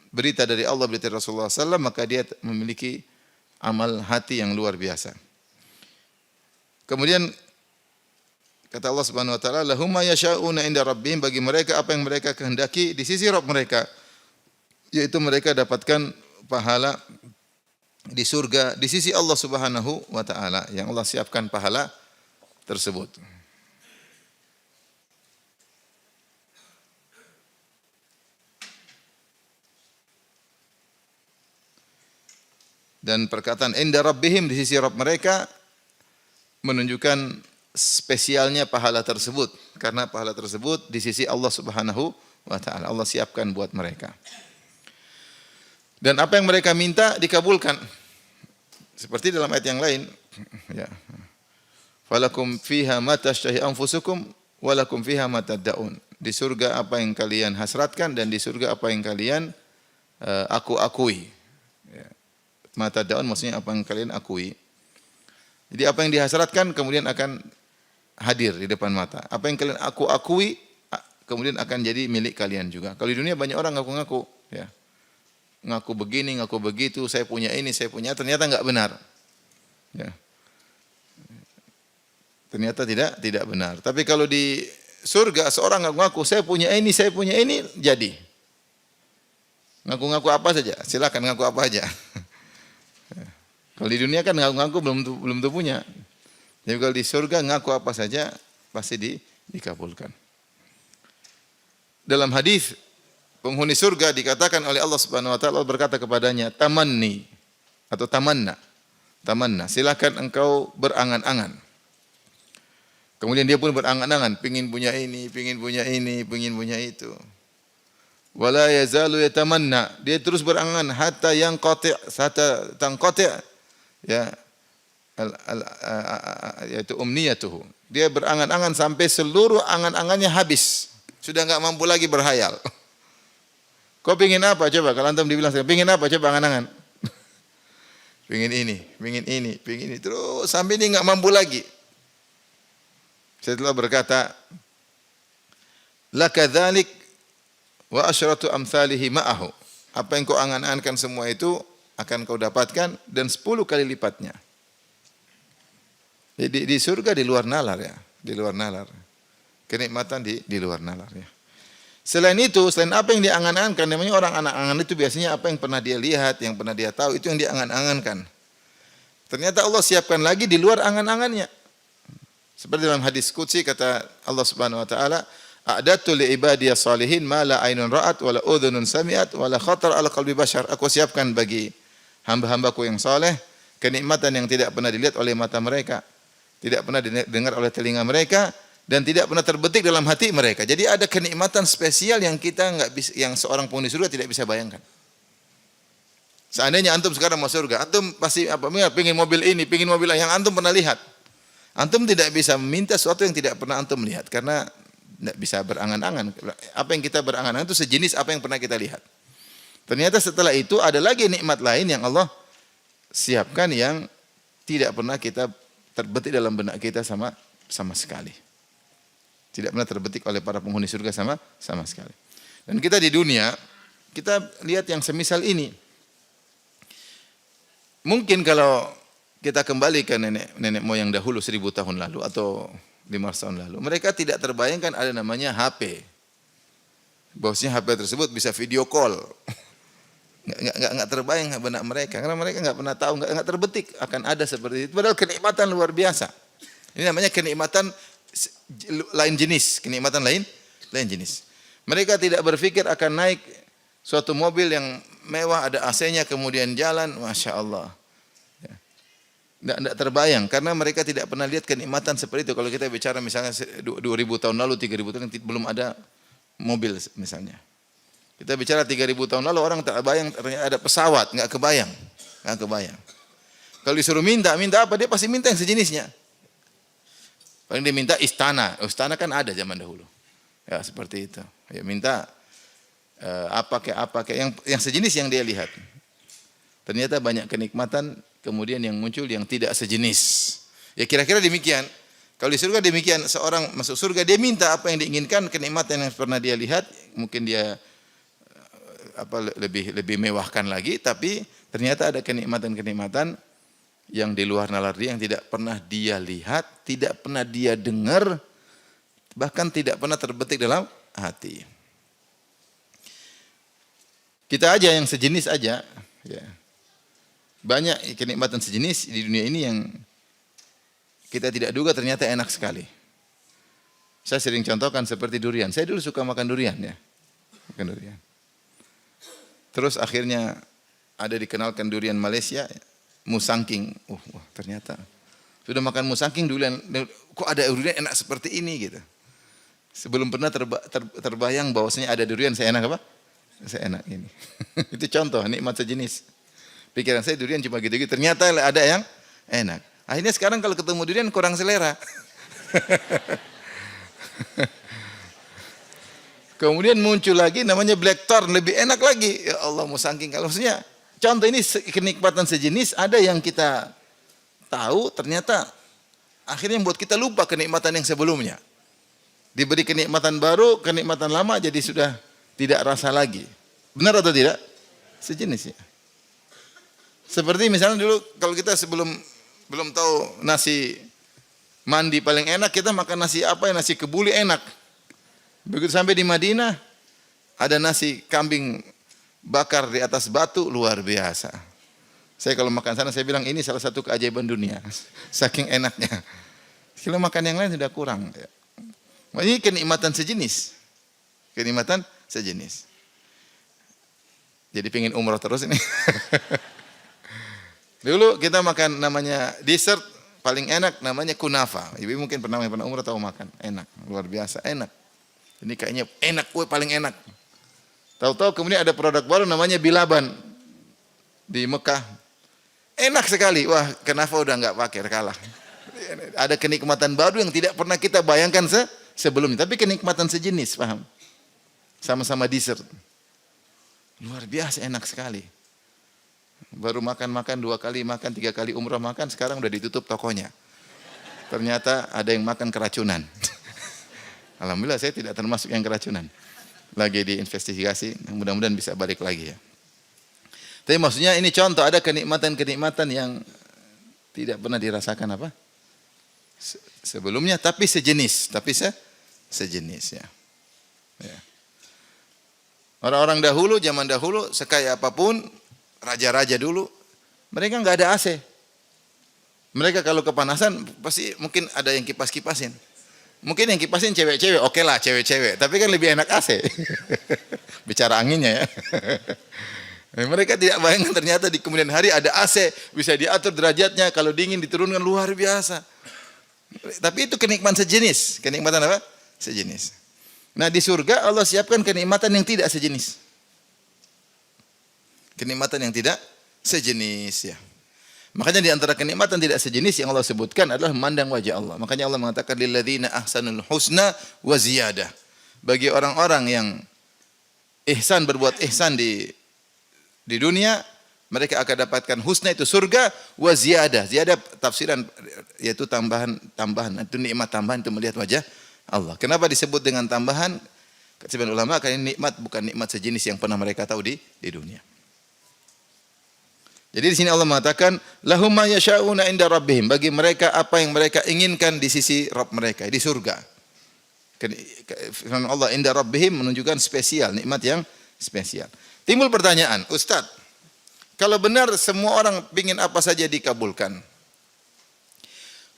berita dari Allah, berita dari Rasulullah SAW, maka dia memiliki amal hati yang luar biasa. Kemudian kata Allah Subhanahu wa taala, lahum ma yasha'una 'inda rabbihim, bagi mereka apa yang mereka kehendaki di sisi Rabb mereka, yaitu mereka dapatkan pahala di surga di sisi Allah Subhanahu wa taala, yang Allah siapkan pahala tersebut. Dan perkataan inda rabbihim, di sisi Rabb mereka, menunjukkan spesialnya pahala tersebut, karena pahala tersebut di sisi Allah Subhanahu wa taala. Allah siapkan buat mereka. Dan apa yang mereka minta dikabulkan. Seperti dalam ayat yang lain, ya. Falakum fiha ma tashtahi anfusukum wa lakum fiha ma tad'un. Di surga apa yang kalian hasratkan, dan di surga apa yang kalian aku-akui. Ya. Mata daun maksudnya apa yang kalian akui. Jadi apa yang dihasratkan kemudian akan hadir di depan mata. Apa yang kalian akui kemudian akan jadi milik kalian juga. Kalau di dunia banyak orang ngaku-ngaku, ya. Ngaku begini, ngaku begitu, saya punya ini, saya punya, ternyata enggak benar. Ya. Ternyata tidak benar. Tapi kalau di surga seorang ngaku-ngaku, saya punya ini, jadi. Ngaku-ngaku apa saja, silakan ngaku apa aja. Kalau di dunia kan ngaku-ngaku belum tentu punya. Jadi kalau di surga ngaku apa saja pasti dikabulkan. Dalam hadis penghuni surga dikatakan oleh Allah Subhanahu wa taala, berkata kepadanya, tamanni atau tamanna. Tamanna, silakan engkau berangan-angan. Kemudian dia pun berangan-angan, pengin punya ini, pengin punya itu. Wala yazalu yatamanna, dia terus berangan hatta tanqati', ya, yaitu umniyatuhu. Dia berangan-angan sampai seluruh angan-angannya habis. Sudah enggak mampu lagi berhayal. Kau pengin apa coba? Kalau antum dibilang, pengin apa coba angan-angan? Pengin ini. Terus sampai dia enggak mampu lagi. Setelah berkata, laka dzalik wa asyratu amsalihi ma'ahu. Apa yang kau angan-angankan semua itu akan kau dapatkan, dan 10 kali lipatnya. Jadi di surga di luar nalar, ya, di luar nalar. Kenikmatan di luar nalar, ya. Selain itu, selain apa yang diangan-angankan, namanya orang anak-angan itu biasanya apa yang pernah dia lihat, yang pernah dia tahu, itu yang diangan-angankan. Ternyata Allah siapkan lagi di luar angan-angannya. Seperti dalam hadis qudsi kata Allah Subhanahu wa taala, a'dadtu li ibadiyas salihin ma la ainun ra'at wa la udhunun sami'at wa la khatar ala qalbi bashar. Aku siapkan bagi hamba-hambaku yang saleh kenikmatan yang tidak pernah dilihat oleh mata mereka, tidak pernah didengar oleh telinga mereka, dan tidak pernah terbetik dalam hati mereka. Jadi ada kenikmatan spesial yang kita nggak bisa, yang seorang penghuni surga tidak bisa bayangkan. Seandainya antum sekarang mau surga, antum pasti pengen mobil ini, pengen mobil yang antum pernah lihat. Antum tidak bisa meminta sesuatu yang tidak pernah antum lihat karena tidak bisa berangan-angan. Apa yang kita berangan-angan itu sejenis apa yang pernah kita lihat. Ternyata setelah itu ada lagi nikmat lain yang Allah siapkan yang tidak pernah kita terbetik dalam benak kita sama sekali. Tidak pernah terbetik oleh para penghuni surga sama sekali. Dan kita di dunia, kita lihat yang semisal ini. Mungkin kalau kita kembali ke nenek moyang dahulu 1000 tahun lalu atau 500 tahun lalu, mereka tidak terbayangkan ada namanya HP. Bahwasanya HP tersebut bisa video call. Nggak terbayang benak mereka, karena mereka nggak pernah tahu, nggak terbetik akan ada seperti itu. Padahal kenikmatan luar biasa. Ini namanya kenikmatan lain jenis, kenikmatan lain jenis. Mereka tidak berpikir akan naik suatu mobil yang mewah, ada AC-nya, kemudian jalan, Masya Allah. Tidak terbayang, karena mereka tidak pernah lihat kenikmatan seperti itu. Kalau kita bicara misalnya 2000 tahun lalu, 3000 tahun, belum ada mobil misalnya. Kita bicara 3000 tahun lalu, orang tak bayang ada pesawat, nggak kebayang. Kalau disuruh minta apa, dia pasti minta yang sejenisnya. Paling dia minta istana kan ada zaman dahulu. Ya seperti itu. Ya minta apa kayak yang sejenis yang dia lihat. Ternyata banyak kenikmatan kemudian yang muncul yang tidak sejenis. Ya kira-kira demikian. Kalau di surga demikian, seorang masuk surga dia minta apa yang diinginkan, kenikmatan yang pernah dia lihat, mungkin dia lebih mewahkan lagi, tapi ternyata ada kenikmatan-kenikmatan yang di luar nalar dia yang tidak pernah dia lihat, tidak pernah dia dengar, bahkan tidak pernah terbetik dalam hati. Kita aja yang sejenis aja, ya. Banyak kenikmatan sejenis di dunia ini yang kita tidak duga ternyata enak sekali. Saya sering contohkan seperti durian. Saya dulu suka makan durian ya. Makan durian. Terus akhirnya ada dikenalkan durian Malaysia, musangking. Wah, ternyata sudah makan musangking durian, kok ada durian enak seperti ini gitu. Sebelum pernah terbayang bahwasanya ada durian saya enak apa? Saya enak ini. Itu contoh nikmat sejenis. Pikiran saya durian cuma gitu-gitu, ternyata ada yang enak. Akhirnya sekarang kalau ketemu durian kurang selera. Kemudian muncul lagi namanya black thorn, lebih enak lagi. Ya Allah, musangking. Kalau maksudnya contoh ini kenikmatan sejenis ada yang kita tahu, ternyata akhirnya membuat kita lupa kenikmatan yang sebelumnya. Diberi kenikmatan baru, kenikmatan lama jadi sudah tidak rasa lagi. Benar atau tidak? Sejenis ya. Seperti misalnya dulu kalau kita belum tahu nasi mandi paling enak, kita makan nasi apa ya, nasi kebuli enak. Begitu sampai di Madinah ada nasi kambing bakar di atas batu, luar biasa. Saya kalau makan sana saya bilang ini salah satu keajaiban dunia. Saking enaknya. Kalau makan yang lain sudah kurang. Ini kenikmatan sejenis. Kenikmatan sejenis. Jadi pengen umroh terus ini. Dulu kita makan namanya dessert paling enak namanya kunafa. Ibu mungkin pernah umrah tahu makan. Enak, luar biasa enak. Ini kayaknya enak, kue paling enak. Tahu-tahu kemudian ada produk baru namanya bilaban di Mekah. Enak sekali. Wah, kunafa udah enggak pakai, kalah. Ada kenikmatan baru yang tidak pernah kita bayangkan sebelumnya, tapi kenikmatan sejenis, paham? Sama-sama dessert. Luar biasa enak sekali. Baru makan 2 kali makan, 3 kali umrah makan, sekarang udah ditutup tokonya. Ternyata ada yang makan keracunan. Alhamdulillah saya tidak termasuk yang keracunan. Lagi diinvestigasi, mudah-mudahan bisa balik lagi ya. Tapi maksudnya ini contoh, ada kenikmatan-kenikmatan yang tidak pernah dirasakan apa? Sebelumnya, tapi sejenis. Sejenis ya. Ya. Orang-orang dahulu, zaman dahulu, sekaya apapun, raja-raja dulu, mereka nggak ada AC. Mereka kalau kepanasan pasti mungkin ada yang kipas-kipasin. Mungkin yang kipasin cewek-cewek, oke lah cewek-cewek, tapi kan lebih enak AC. Bicara anginnya ya. Mereka tidak bayangkan ternyata di kemudian hari ada AC, bisa diatur derajatnya, kalau dingin diturunkan, luar biasa. Tapi itu kenikmatan sejenis. Kenikmatan apa? Sejenis. Nah di surga Allah siapkan kenikmatan yang tidak sejenis. Kenikmatan yang tidak sejenis ya. Makanya di antara kenikmatan tidak sejenis yang Allah sebutkan adalah memandang wajah Allah. Makanya Allah mengatakan lilladzina ahsanul husna wa ziyadah. Bagi orang-orang yang ihsan, berbuat ihsan di dunia, mereka akan dapatkan husna itu surga wa ziyadah. Ziyadah tafsiran yaitu tambahan. Itu nikmat tambahan itu melihat wajah Allah. Kenapa disebut dengan tambahan? Sebagian ulama karena nikmat bukan nikmat sejenis yang pernah mereka tahu di dunia. Jadi di sini Allah mengatakan lahum ma yasha'una inda rabbihim, bagi mereka apa yang mereka inginkan di sisi Rabb mereka di surga. Firman Allah inda rabbihim menunjukkan spesial, nikmat yang spesial. Timbul pertanyaan, Ustaz, kalau benar semua orang ingin apa saja dikabulkan,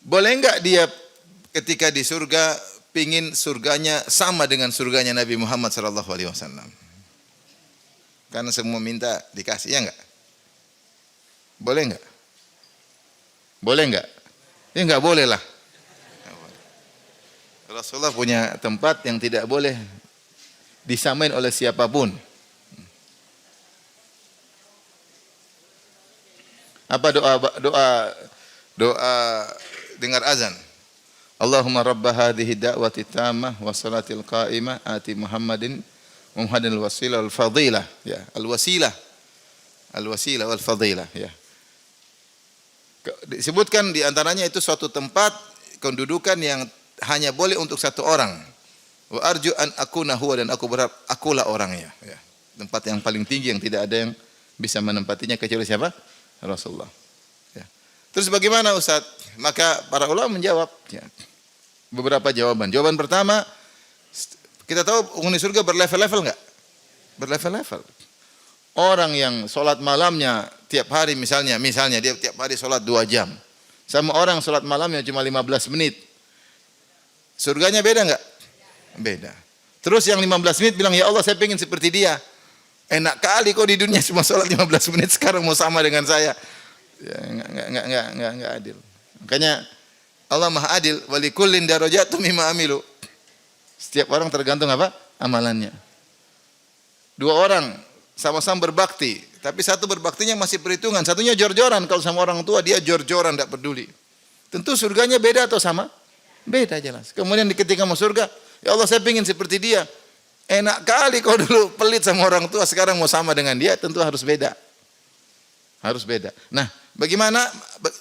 boleh enggak dia ketika di surga pingin surganya sama dengan surganya Nabi Muhammad sallallahu alaihi wasallam? Karena semua minta dikasih, ya enggak? Boleh enggak? Boleh enggak? Ya enggak boleh lah. Rasulullah punya tempat yang tidak boleh disamain oleh siapapun. Apa doa dengar azan? Allahumma rabba hadhihi da'wati tammah wa salatil qa'imah ati Muhammadin wasilah wal fadilah ya, al wasilah wal fadilah ya. Disebutkan di antaranya itu suatu tempat kedudukan yang hanya boleh untuk satu orang. Wa arju an akuna huwa, dan aku berharap akulah orangnya ya. Tempat yang paling tinggi yang tidak ada yang bisa menempatinya kecuali siapa? Rasulullah. Ya. Terus bagaimana Ustaz? Maka para ulama menjawab ya, beberapa jawaban. Jawaban pertama, kita tahu penghuni surga berlevel-level enggak? Berlevel-level. Orang yang sholat malamnya tiap hari misalnya dia tiap hari sholat 2 jam. Sama orang sholat malamnya cuma 15 menit. Surganya beda enggak? Beda. Terus yang 15 menit bilang, ya Allah saya pengen seperti dia. Enak kali kok di dunia cuma sholat 15 menit sekarang mau sama dengan saya. Ya, enggak adil. Makanya Allah Maha Adil, walikullin darajatun mimma amilu. Setiap orang tergantung apa? Amalannya. 2 orang sama-sama berbakti, tapi satu berbaktinya masih perhitungan, satunya jor-joran. Kalau sama orang tua dia jor-joran, tidak peduli. Tentu surganya beda atau sama? Beda jelas. Kemudian ketika mau surga, ya Allah saya ingin seperti dia. Enak kali kau dulu pelit sama orang tua, sekarang mau sama dengan dia, tentu harus beda. Harus beda. Nah, bagaimana?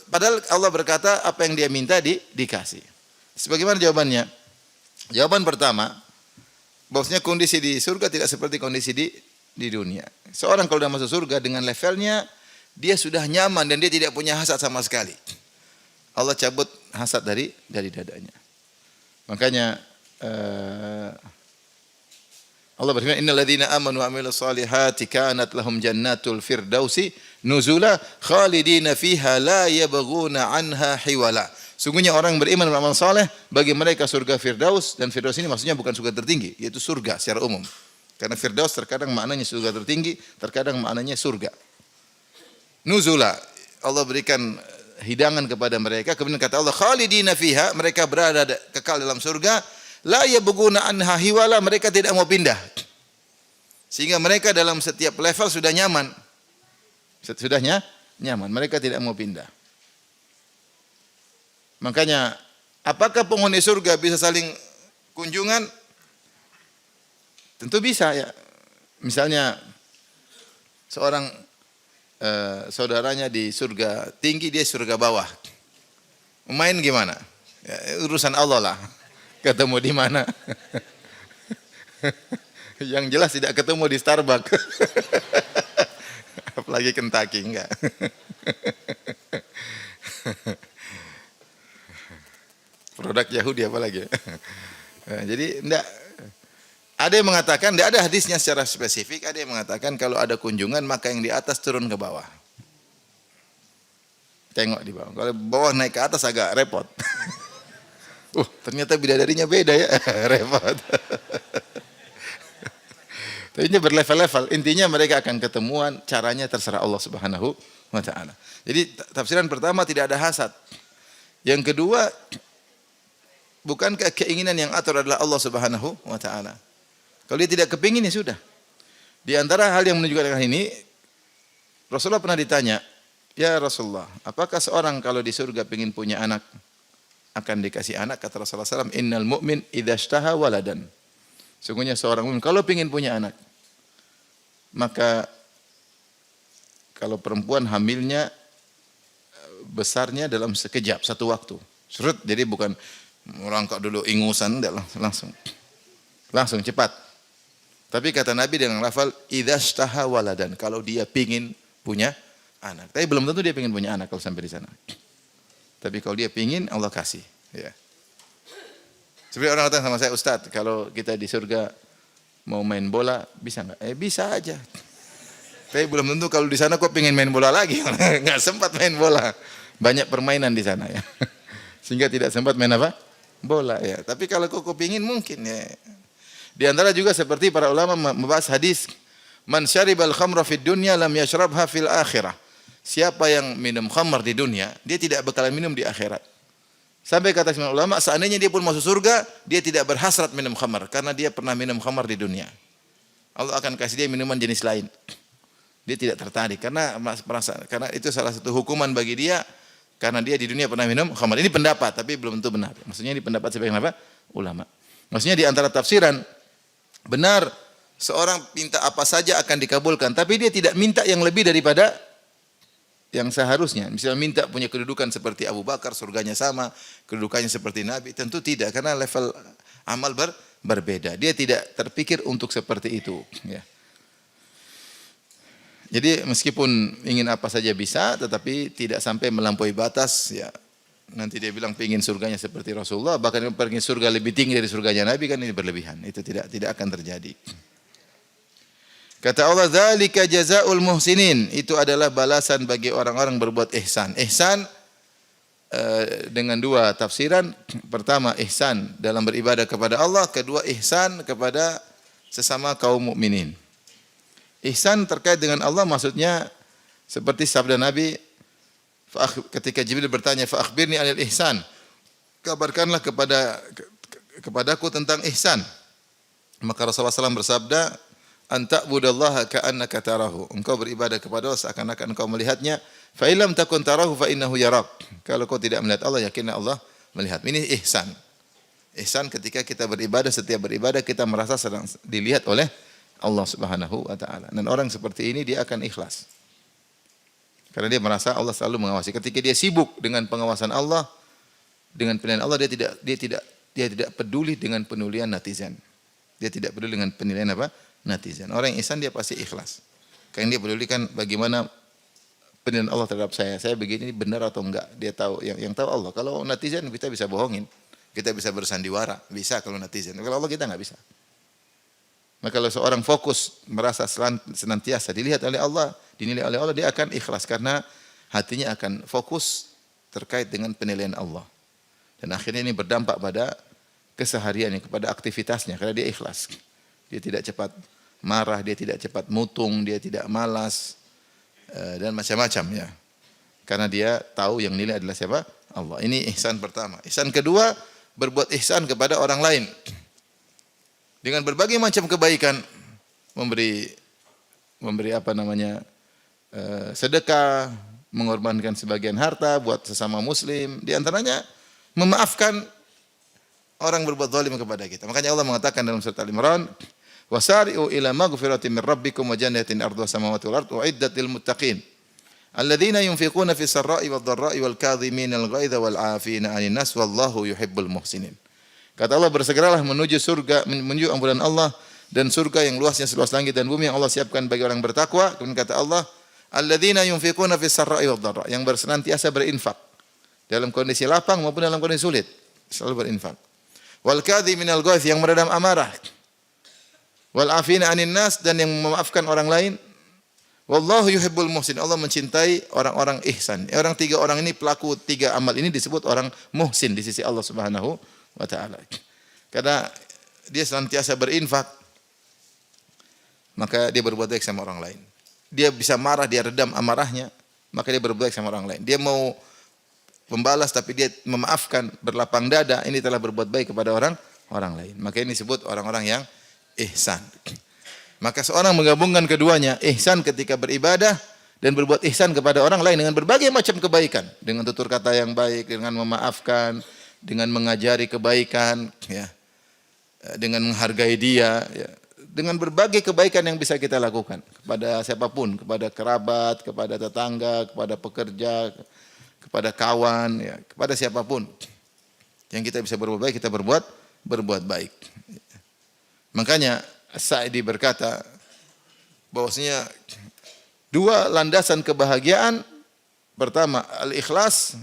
Padahal Allah berkata apa yang dia minta dikasih. Sebagaimana jawabannya? Jawaban pertama, bahwasanya kondisi di surga tidak seperti kondisi di dunia. Seorang kalau sudah masuk surga dengan levelnya, dia sudah nyaman dan dia tidak punya hasad sama sekali. Allah cabut hasad dari dadanya. Makanya Allah berfirman, innal ladzina amanu wa amilus solihati kanat lahum jannatul firdausi nuzula khalidina fiha la yabghuna anha hiwala. Sungguhnya orang yang beriman dan beramal saleh, bagi mereka surga Firdaus, dan Firdaus ini maksudnya bukan surga tertinggi, yaitu surga secara umum. Karena Firdaus terkadang maknanya surga tertinggi, terkadang maknanya surga. Nuzula, Allah berikan hidangan kepada mereka, kemudian kata Allah khalidina fiha, mereka berada kekal dalam surga, la yabghuna anha hiwala, mereka tidak mau pindah. Sehingga mereka dalam setiap level sudah nyaman. Sudahnya nyaman, mereka tidak mau pindah. Makanya apakah penghuni surga bisa saling kunjungan? Tentu bisa ya. Misalnya seorang saudaranya di surga tinggi, dia surga bawah. Main gimana? Ya, urusan Allah lah. Ketemu di mana? Yang jelas tidak ketemu di Starbucks. Apalagi Kentucky, enggak. Produk Yahudi apalagi. Jadi enggak. Ada yang mengatakan, tidak ada hadisnya secara spesifik, ada yang mengatakan kalau ada kunjungan maka yang di atas turun ke bawah. Tengok di bawah. Kalau bawah naik ke atas agak repot. Ternyata bidadarinya beda ya, repot. Tapi ini berlevel-level, intinya mereka akan ketemuan, caranya terserah Allah Subhanahu wa taala. Jadi tafsiran pertama tidak ada hasad. Yang kedua, bukankah keinginan yang atur adalah Allah Subhanahu wa taala? Kalau dia tidak kepingin ya sudah. Di antara hal yang menunjukkan hal ini, Rasulullah pernah ditanya, "Ya Rasulullah, apakah seorang kalau di surga ingin punya anak akan dikasih anak?" Kata Rasulullah SAW, "Innal mu'min idza ishtaha waladan." Sungguhnya seorang mukmin kalau ingin punya anak, maka kalau perempuan hamilnya besarnya dalam sekejap, satu waktu. Surut, jadi bukan merangkak dulu ingusan, enggak, langsung cepat. Tapi kata Nabi dengan lafal idza ishtaha waladan, kalau dia pingin punya anak. Tapi belum tentu dia pingin punya anak kalau sampai di sana. Tapi kalau dia pingin, Allah kasih. Ya. Seperti orang datang sama saya, "Ustaz, kalau kita di surga mau main bola, bisa nggak?" Bisa aja. Tapi belum tentu kalau di sana kok pingin main bola lagi. Nggak sempat main bola. Banyak permainan di sana ya. Sehingga tidak sempat main apa? Bola ya. Tapi kalau kok pingin mungkin ya. Di antara juga seperti para ulama membahas hadis, "Man syaribal khamra fid dunya lam yashrabha fil akhirah." Siapa yang minum khamr di dunia, dia tidak bakalan minum di akhirat. Sampai kata semua ulama, seandainya dia pun masuk surga, dia tidak berhasrat minum khamr karena dia pernah minum khamr di dunia. Allah akan kasih dia minuman jenis lain. Dia tidak tertarik karena itu salah satu hukuman bagi dia karena dia di dunia pernah minum khamr. Ini pendapat tapi belum tentu benar. Maksudnya ini pendapat sebagian apa? Ulama. Maksudnya di antara tafsiran benar seorang minta apa saja akan dikabulkan, tapi dia tidak minta yang lebih daripada yang seharusnya. Misalnya minta punya kedudukan seperti Abu Bakar, surganya sama, kedudukannya seperti Nabi, tentu tidak karena level amal berbeda. Dia tidak terpikir untuk seperti itu, ya. Jadi meskipun ingin apa saja bisa, tetapi tidak sampai melampaui batas. Ya, nanti dia bilang pengin surganya seperti Rasulullah, bahkan pengin surga lebih tinggi dari surganya Nabi, kan ini berlebihan. Itu tidak akan terjadi. Kata Allah, "Dzalika jazaa'ul muhsinin." Itu adalah balasan bagi orang-orang berbuat ihsan. Ihsan dengan dua tafsiran. Pertama, ihsan dalam beribadah kepada Allah. Kedua, ihsan kepada sesama kaum mukminin. Ihsan terkait dengan Allah maksudnya seperti sabda Nabi ketika Jibril bertanya, "Fa akhbirni 'anil ihsan." Kabarkanlah kepadaku tentang ihsan. Maka Rasulullah SAW bersabda, "Anta budallaha ka'annaka tarahu." Engkau beribadah kepada Allah seakan-akan engkau melihatnya. Fa illam takun tarahu fa innahu yarak. Kalau kau tidak melihat Allah, yakinlah Allah melihat. Ini ihsan. Ihsan ketika kita beribadah, setiap beribadah kita merasa sedang dilihat oleh Allah Subhanahu wa taala. Dan orang seperti ini dia akan ikhlas. Karena dia merasa Allah selalu mengawasi. Ketika dia sibuk dengan pengawasan Allah, dengan penilaian Allah, dia tidak peduli dengan penulian netizen. Dia tidak peduli dengan penilaian apa? Netizen. Orang yang ihsan dia pasti ikhlas. Karena dia pedulikan bagaimana penilaian Allah terhadap saya. Saya begini benar atau enggak? Dia tahu yang tahu Allah. Kalau netizen kita bisa bohongin. Kita bisa bersandiwara, bisa kalau netizen. Kalau Allah kita enggak bisa. Maka kalau seorang fokus merasa senantiasa dilihat oleh Allah, dinilai oleh Allah, dia akan ikhlas karena hatinya akan fokus terkait dengan penilaian Allah. Dan akhirnya ini berdampak pada kesehariannya, kepada aktivitasnya karena dia ikhlas. Dia tidak cepat marah, dia tidak cepat mutung, dia tidak malas dan macam-macam ya. Karena dia tahu yang nilai adalah siapa? Allah. Ini ihsan pertama. Ihsan kedua, berbuat ihsan kepada orang lain. Dengan berbagai macam kebaikan, memberi sedekah, mengorbankan sebagian harta buat sesama muslim, di antaranya memaafkan orang berbuat zalim kepada kita. Makanya Allah mengatakan dalam surat Al-Imran, "Wasari'u ila maghfiratin min rabbikum wa jannatin arduha samawati wal ardu uiddat lil muttaqin alladzina yunfiquna fis sarra'i wad dharra'i wal kadhiminal ghaidha wal 'afina 'anil nas wallahu yuhibbul muhsinin." Kata Allah, bersegeralah menuju surga, menuju ampunan Allah dan surga yang luasnya seluas langit dan bumi yang Allah siapkan bagi orang bertakwa. Kemudian kata Allah, "Alladzina yunfiquna fis sarra'i wad dharra", yang bersenantiasa berinfak dalam kondisi lapang maupun dalam kondisi sulit, selalu berinfak. Wal kadhiminal ghaidh, yang meredam amarah. Wal 'afina 'anil nas, dan yang memaafkan orang lain. Wallahu yuhibbul muhsin, Allah mencintai orang-orang ihsan. Orang tiga orang ini, pelaku tiga amal ini disebut orang muhsin di sisi Allah Subhanahu wa ta'ala. Karena dia senantiasa berinfak, maka dia berbuat baik sama orang lain. Dia bisa marah, dia redam amarahnya, maka dia berbuat baik sama orang lain. Dia mau pembalas tapi dia memaafkan, berlapang dada, ini telah berbuat baik kepada orang lain. Maka ini disebut orang-orang yang ihsan. Maka seorang menggabungkan keduanya, ihsan ketika beribadah dan berbuat ihsan kepada orang lain dengan berbagai macam kebaikan, dengan tutur kata yang baik, dengan memaafkan, dengan mengajari kebaikan, ya, dengan menghargai dia, ya, dengan berbagai kebaikan yang bisa kita lakukan kepada siapapun, kepada kerabat, kepada tetangga, kepada pekerja, kepada kawan, ya, kepada siapapun yang kita bisa berbuat baik, kita berbuat baik. Makanya As-Sa'di berkata bahwasanya dua landasan kebahagiaan, pertama al-ikhlas,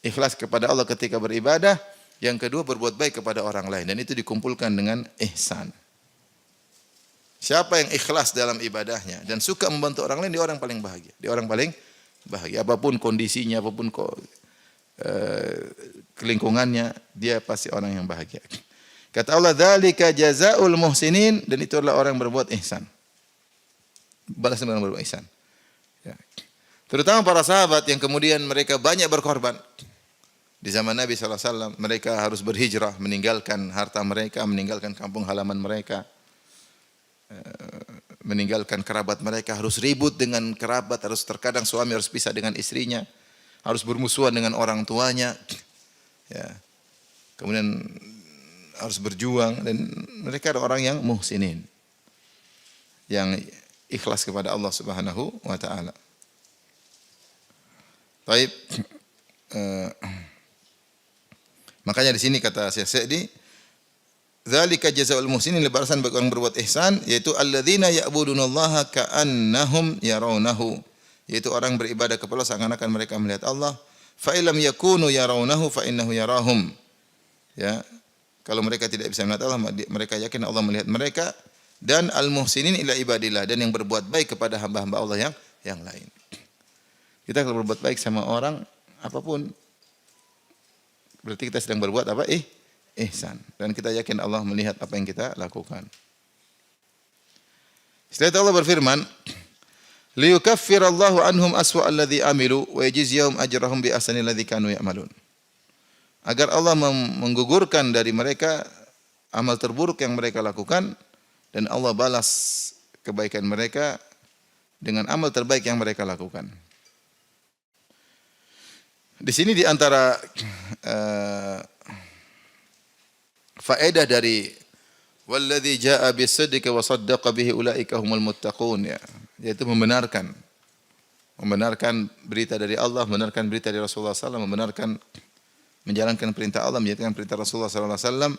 ikhlas kepada Allah ketika beribadah, yang kedua berbuat baik kepada orang lain, dan itu dikumpulkan dengan ihsan. Siapa yang ikhlas dalam ibadahnya dan suka membantu orang lain, dia orang paling bahagia. Dia orang paling bahagia. Apapun kondisinya, apapun kelingkungannya, dia pasti orang yang bahagia. Kata Allah, "Dzalika jazaa'ul muhsinin," dan itu adalah orang yang berbuat ihsan. Balasan orang berbuat ihsan. Ya. Terutama para sahabat yang kemudian mereka banyak berkorban. Di zaman Nabi SAW, mereka harus berhijrah, meninggalkan harta mereka, meninggalkan kampung halaman mereka, meninggalkan kerabat mereka, harus ribut dengan kerabat, harus terkadang suami harus pisah dengan istrinya, harus bermusuhan dengan orang tuanya, ya. Kemudian harus berjuang, dan mereka adalah orang yang muhsinin, yang ikhlas kepada Allah Subhanahu wa taala. Baik, makanya di sini kata Syekh Sa'di, "Dzalika jazaa'ul muhsinin," balasan bagi orang berbuat ihsan, yaitu alladzina ya'budunallaha ka'annahum yarawnahu, yaitu orang beribadah kepada Allah seakan-akan mereka melihat Allah. Fa illam yakunu yarawnahu fa innahu yarahum. Ya, kalau mereka tidak bisa melihat Allah, mereka yakin Allah melihat mereka. Dan al-muhsinin ila ibadillah, dan yang berbuat baik kepada hamba-hamba Allah yang lain. Kita kalau berbuat baik sama orang apapun, berarti kita sedang berbuat apa? Ihsan. Dan kita yakin Allah melihat apa yang kita lakukan. Setelah itu Allah berfirman, "Liyukaffirallahu anhum aswa alladhi amilu wa yajziyahum ajrahum bi ahsani alladhi kanu ya'malun." Agar Allah menggugurkan dari mereka amal terburuk yang mereka lakukan, dan Allah balas kebaikan mereka dengan amal terbaik yang mereka lakukan. Di sini di antara faedah dari walladzi jaa'a bis-sidqi wa saddaqa bihi ulaika humul muttaqun, ya, yaitu membenarkan berita dari Allah, membenarkan berita dari Rasulullah SAW, membenarkan menjalankan perintah Allah, menjalankan perintah Rasulullah SAW,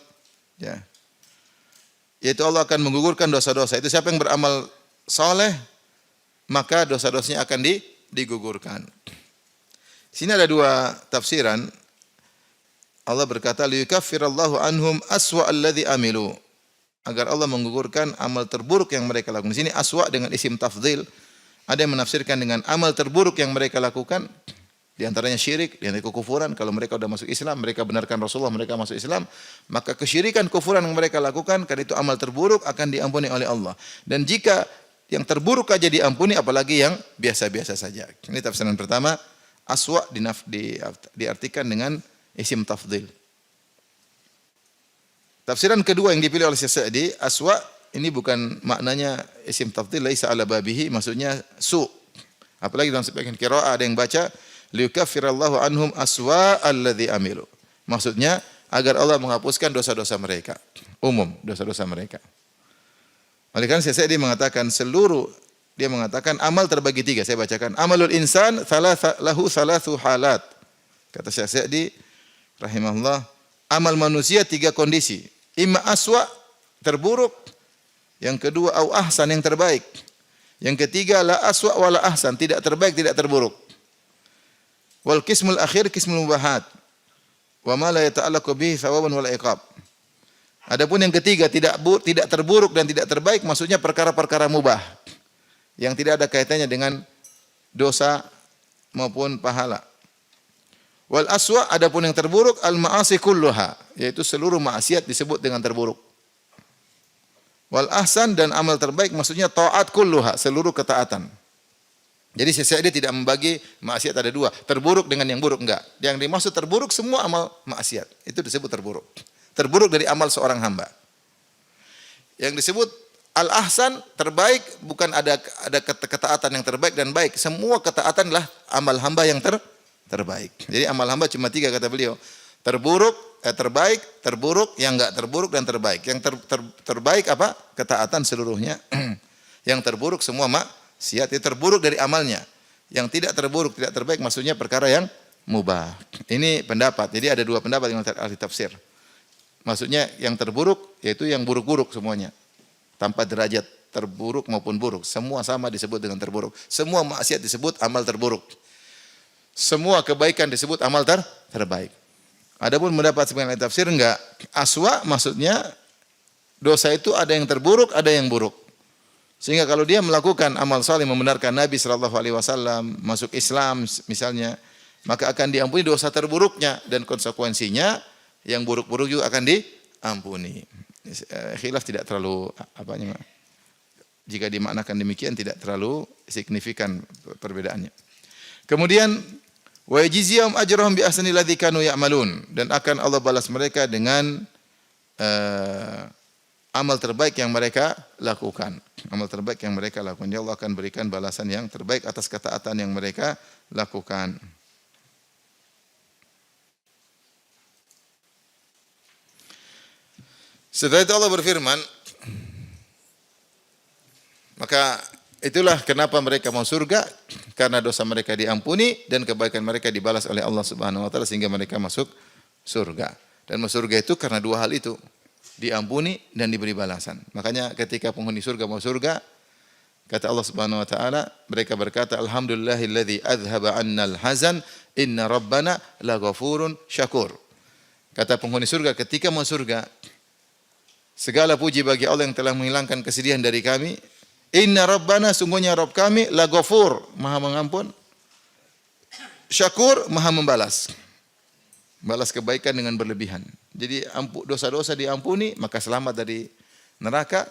ya. Yaitu Allah akan menggugurkan dosa-dosa. Itu siapa yang beramal saleh, maka dosa-dosanya akan digugurkan. Sini ada dua tafsiran. Allah berkata, "Liyukaffirallahu anhum aswa alladhi amilu." Agar Allah menggugurkan amal terburuk yang mereka lakukan. Di sini aswa dengan isim tafdhil. Ada yang menafsirkan dengan amal terburuk yang mereka lakukan. Di antaranya syirik, di antaranya kekufuran. Kalau mereka sudah masuk Islam, mereka benarkan Rasulullah, mereka masuk Islam, maka kesyirikan, kufuran yang mereka lakukan, karena itu amal terburuk, akan diampuni oleh Allah. Dan jika yang terburuk aja diampuni, apalagi yang biasa-biasa saja. Ini tafsiran pertama. Aswa diartikan dengan isim tafdhil. Tafsiran kedua yang dipilih oleh Syekh Sa'di, aswa ini bukan maknanya isim tafdhil, laisa ala babihi, maksudnya su. Apalagi dalam sebagian qiraah ada yang baca liyukaffirallahu anhum aswa alladzi amilu. Maksudnya agar Allah menghapuskan dosa-dosa mereka, umum dosa-dosa mereka. Oleh karena Syekh Sa'di mengatakan dia mengatakan amal terbagi tiga. Saya bacakan. Amalul insan lahu thalathu halat. Kata Syekh Sa'di rahimahullah, amal manusia tiga kondisi. Imma aswa, terburuk. Yang kedua au ahsan, yang terbaik. Yang ketiga la aswa wa la ahsan, tidak terbaik, tidak terburuk. Wal qismul akhir qismul mubahat. Wa ma la yata'allaqu bihi thawaban wal iqab. Adapun yang ketiga tidak terburuk dan tidak terbaik, maksudnya perkara-perkara mubah yang tidak ada kaitannya dengan dosa maupun pahala. Wal aswa, adapun yang terburuk, al ma'asi kulluha, yaitu seluruh maksiat disebut dengan terburuk. Wal ahsan, dan amal terbaik maksudnya taat kulluha, seluruh ketaatan. Jadi dia tidak membagi maksiat ada dua, terburuk dengan yang buruk, enggak. Yang dimaksud terburuk semua amal maksiat. Itu disebut terburuk. Terburuk dari amal seorang hamba. Yang disebut al-ahsan, terbaik, bukan ada ketaatan yang terbaik dan baik. Semua ketaatan adalah amal hamba yang terbaik. Jadi amal hamba cuma 3 kata beliau. Terburuk, terbaik, terburuk, yang enggak terburuk dan terbaik. Yang terbaik apa? Ketaatan seluruhnya. Yang terburuk semua maksiat, itu terburuk dari amalnya. Yang tidak terburuk, tidak terbaik maksudnya perkara yang mubah. Ini pendapat. Jadi ada 2 pendapat yang ahli tafsir. Maksudnya yang terburuk yaitu yang buruk-buruk semuanya. Tanpa derajat terburuk maupun buruk. Semua sama disebut dengan terburuk. Semua maksiat disebut amal terburuk. Semua kebaikan disebut amal terbaik. Adapun mendapat sebagian ahli tafsir enggak. Aswa maksudnya dosa itu ada yang terburuk, ada yang buruk. Sehingga kalau dia melakukan amal saleh membenarkan Nabi sallallahu alaihi wasallam, masuk Islam misalnya, maka akan diampuni dosa terburuknya dan konsekuensinya yang buruk-buruk juga akan diampuni. Khilaf tidak terlalu jika dimaknakan demikian tidak terlalu signifikan perbedaannya. Kemudian wa yajziyahum ajrahum bi ahsani alladzi kanu ya'malun, dan akan Allah balas mereka dengan amal terbaik yang mereka lakukan. Amal terbaik yang mereka lakukan. Ya Allah akan berikan balasan yang terbaik atas ketaatan yang mereka lakukan. Setelah itu Allah berfirman, maka itulah kenapa mereka mau surga, karena dosa mereka diampuni dan kebaikan mereka dibalas oleh Allah Subhanahu wa taala sehingga mereka masuk surga. Dan masuk surga itu karena 2 hal itu, diampuni dan diberi balasan. Makanya ketika penghuni surga mau surga, kata Allah Subhanahu wa taala, mereka berkata, alhamdulillahilladzi adzhaba 'annal hazan, inna rabbana laghafurun syakur. Kata penghuni surga ketika mau surga, segala puji bagi Allah yang telah menghilangkan kesedihan dari kami. Inna rabbana, sungguhnya Rabb kami, la ghafur, maha mengampun, syakur, maha membalas. Balas kebaikan dengan berlebihan. Jadi dosa-dosa diampuni, maka selamat dari neraka.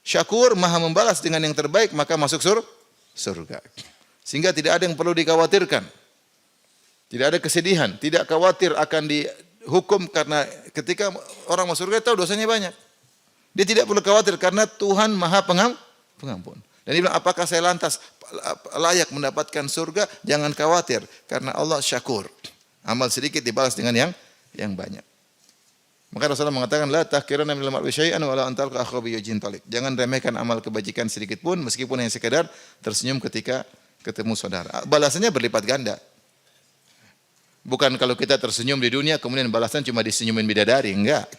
Syakur, maha membalas dengan yang terbaik, maka masuk surga. Sehingga tidak ada yang perlu dikhawatirkan. Tidak ada kesedihan, tidak khawatir akan dihukum karena ketika orang masuk surga tahu dosanya banyak. Dia tidak perlu khawatir karena Tuhan maha pengampun. Dan dia bilang, apakah saya lantas layak mendapatkan surga? Jangan khawatir, karena Allah syakur. Amal sedikit dibalas dengan yang banyak. Maka Rasulullah mengatakan, la tahqiranna minal ma'ruf syai'an wa la antalqa akhahu bi wajhin taliq. Jangan remehkan amal kebajikan sedikit pun, meskipun hanya sekedar tersenyum ketika ketemu saudara. Balasannya berlipat ganda. Bukan kalau kita tersenyum di dunia kemudian balasan cuma disenyumin bidadari, enggak.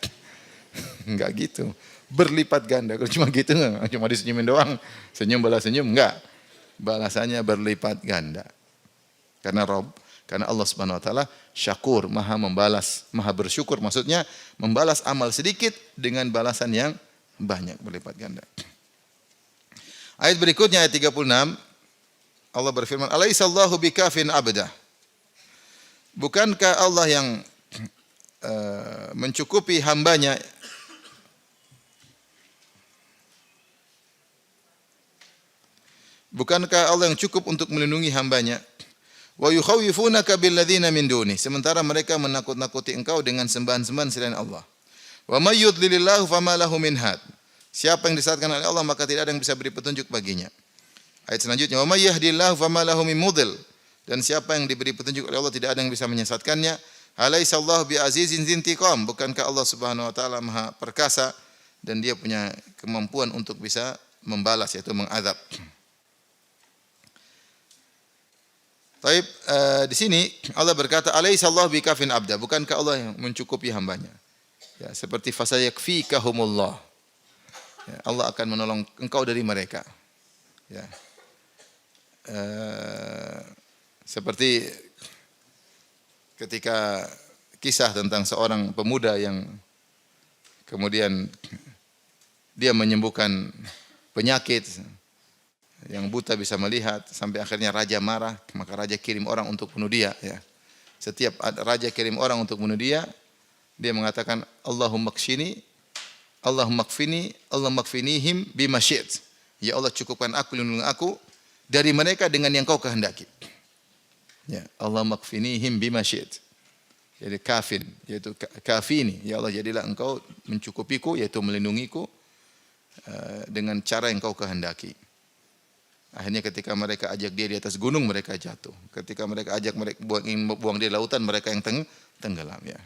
Enggak gitu. Berlipat ganda. Kalau cuma gitu enggak, cuma disenyumin doang, senyum balas senyum, enggak. Balasannya berlipat ganda. Karena Allah Subhanahu wa taala syakur, maha membalas, maha bersyukur, maksudnya membalas amal sedikit dengan balasan yang banyak, berlipat ganda. Ayat berikutnya ayat 36, Allah berfirman, alaihissallahu bikafin abdah. Bukankah Allah yang mencukupi hambanya? Bukankah Allah yang cukup untuk melindungi hambanya? Wa yukhawifunaka billadzina min duni. Sementara mereka menakut-nakuti engkau dengan sembahan-sembahan selain Allah. Wa may yudlilillahu fama lahu min had. Siapa yang disesatkan oleh Allah maka tidak ada yang bisa beri petunjuk baginya. Ayat selanjutnya, wa may yahdillahu fama lahu min mudil. Dan siapa yang diberi petunjuk oleh Allah tidak ada yang bisa menyesatkannya. Alaihissallahu biazizin zintiqam. Bukankah Allah Subhanahu wa taala maha perkasa dan dia punya kemampuan untuk bisa membalas, yaitu mengadab. Taib, di sini Allah berkata, alaihissallahu bikafin abda. Bukankah Allah yang mencukupi hambanya? Ya, seperti fasayakfikahumullah. Ya, Allah akan menolong engkau dari mereka. Ya. Seperti ketika kisah tentang seorang pemuda yang kemudian dia menyembuhkan penyakit, yang buta bisa melihat, sampai akhirnya raja marah, maka raja kirim orang untuk bunuh dia. Ya. Setiap raja kirim orang untuk bunuh dia, dia mengatakan, Allahumma kshini, Allahumma kfini, Allahumma kfinihim bima syi'at. Ya Allah cukupkan aku, lindungi aku dari mereka dengan yang kau kehendaki. Ya, Allah makfinihim bima syi'ta. Jadi kafin, yaitu kafini. Ya Allah, jadilah engkau mencukupiku, yaitu melindungiku dengan cara yang kau kehendaki. Akhirnya ketika mereka ajak dia di atas gunung, mereka jatuh. Ketika mereka ajak ingin buang dia di lautan, mereka yang tenggelam. Ya.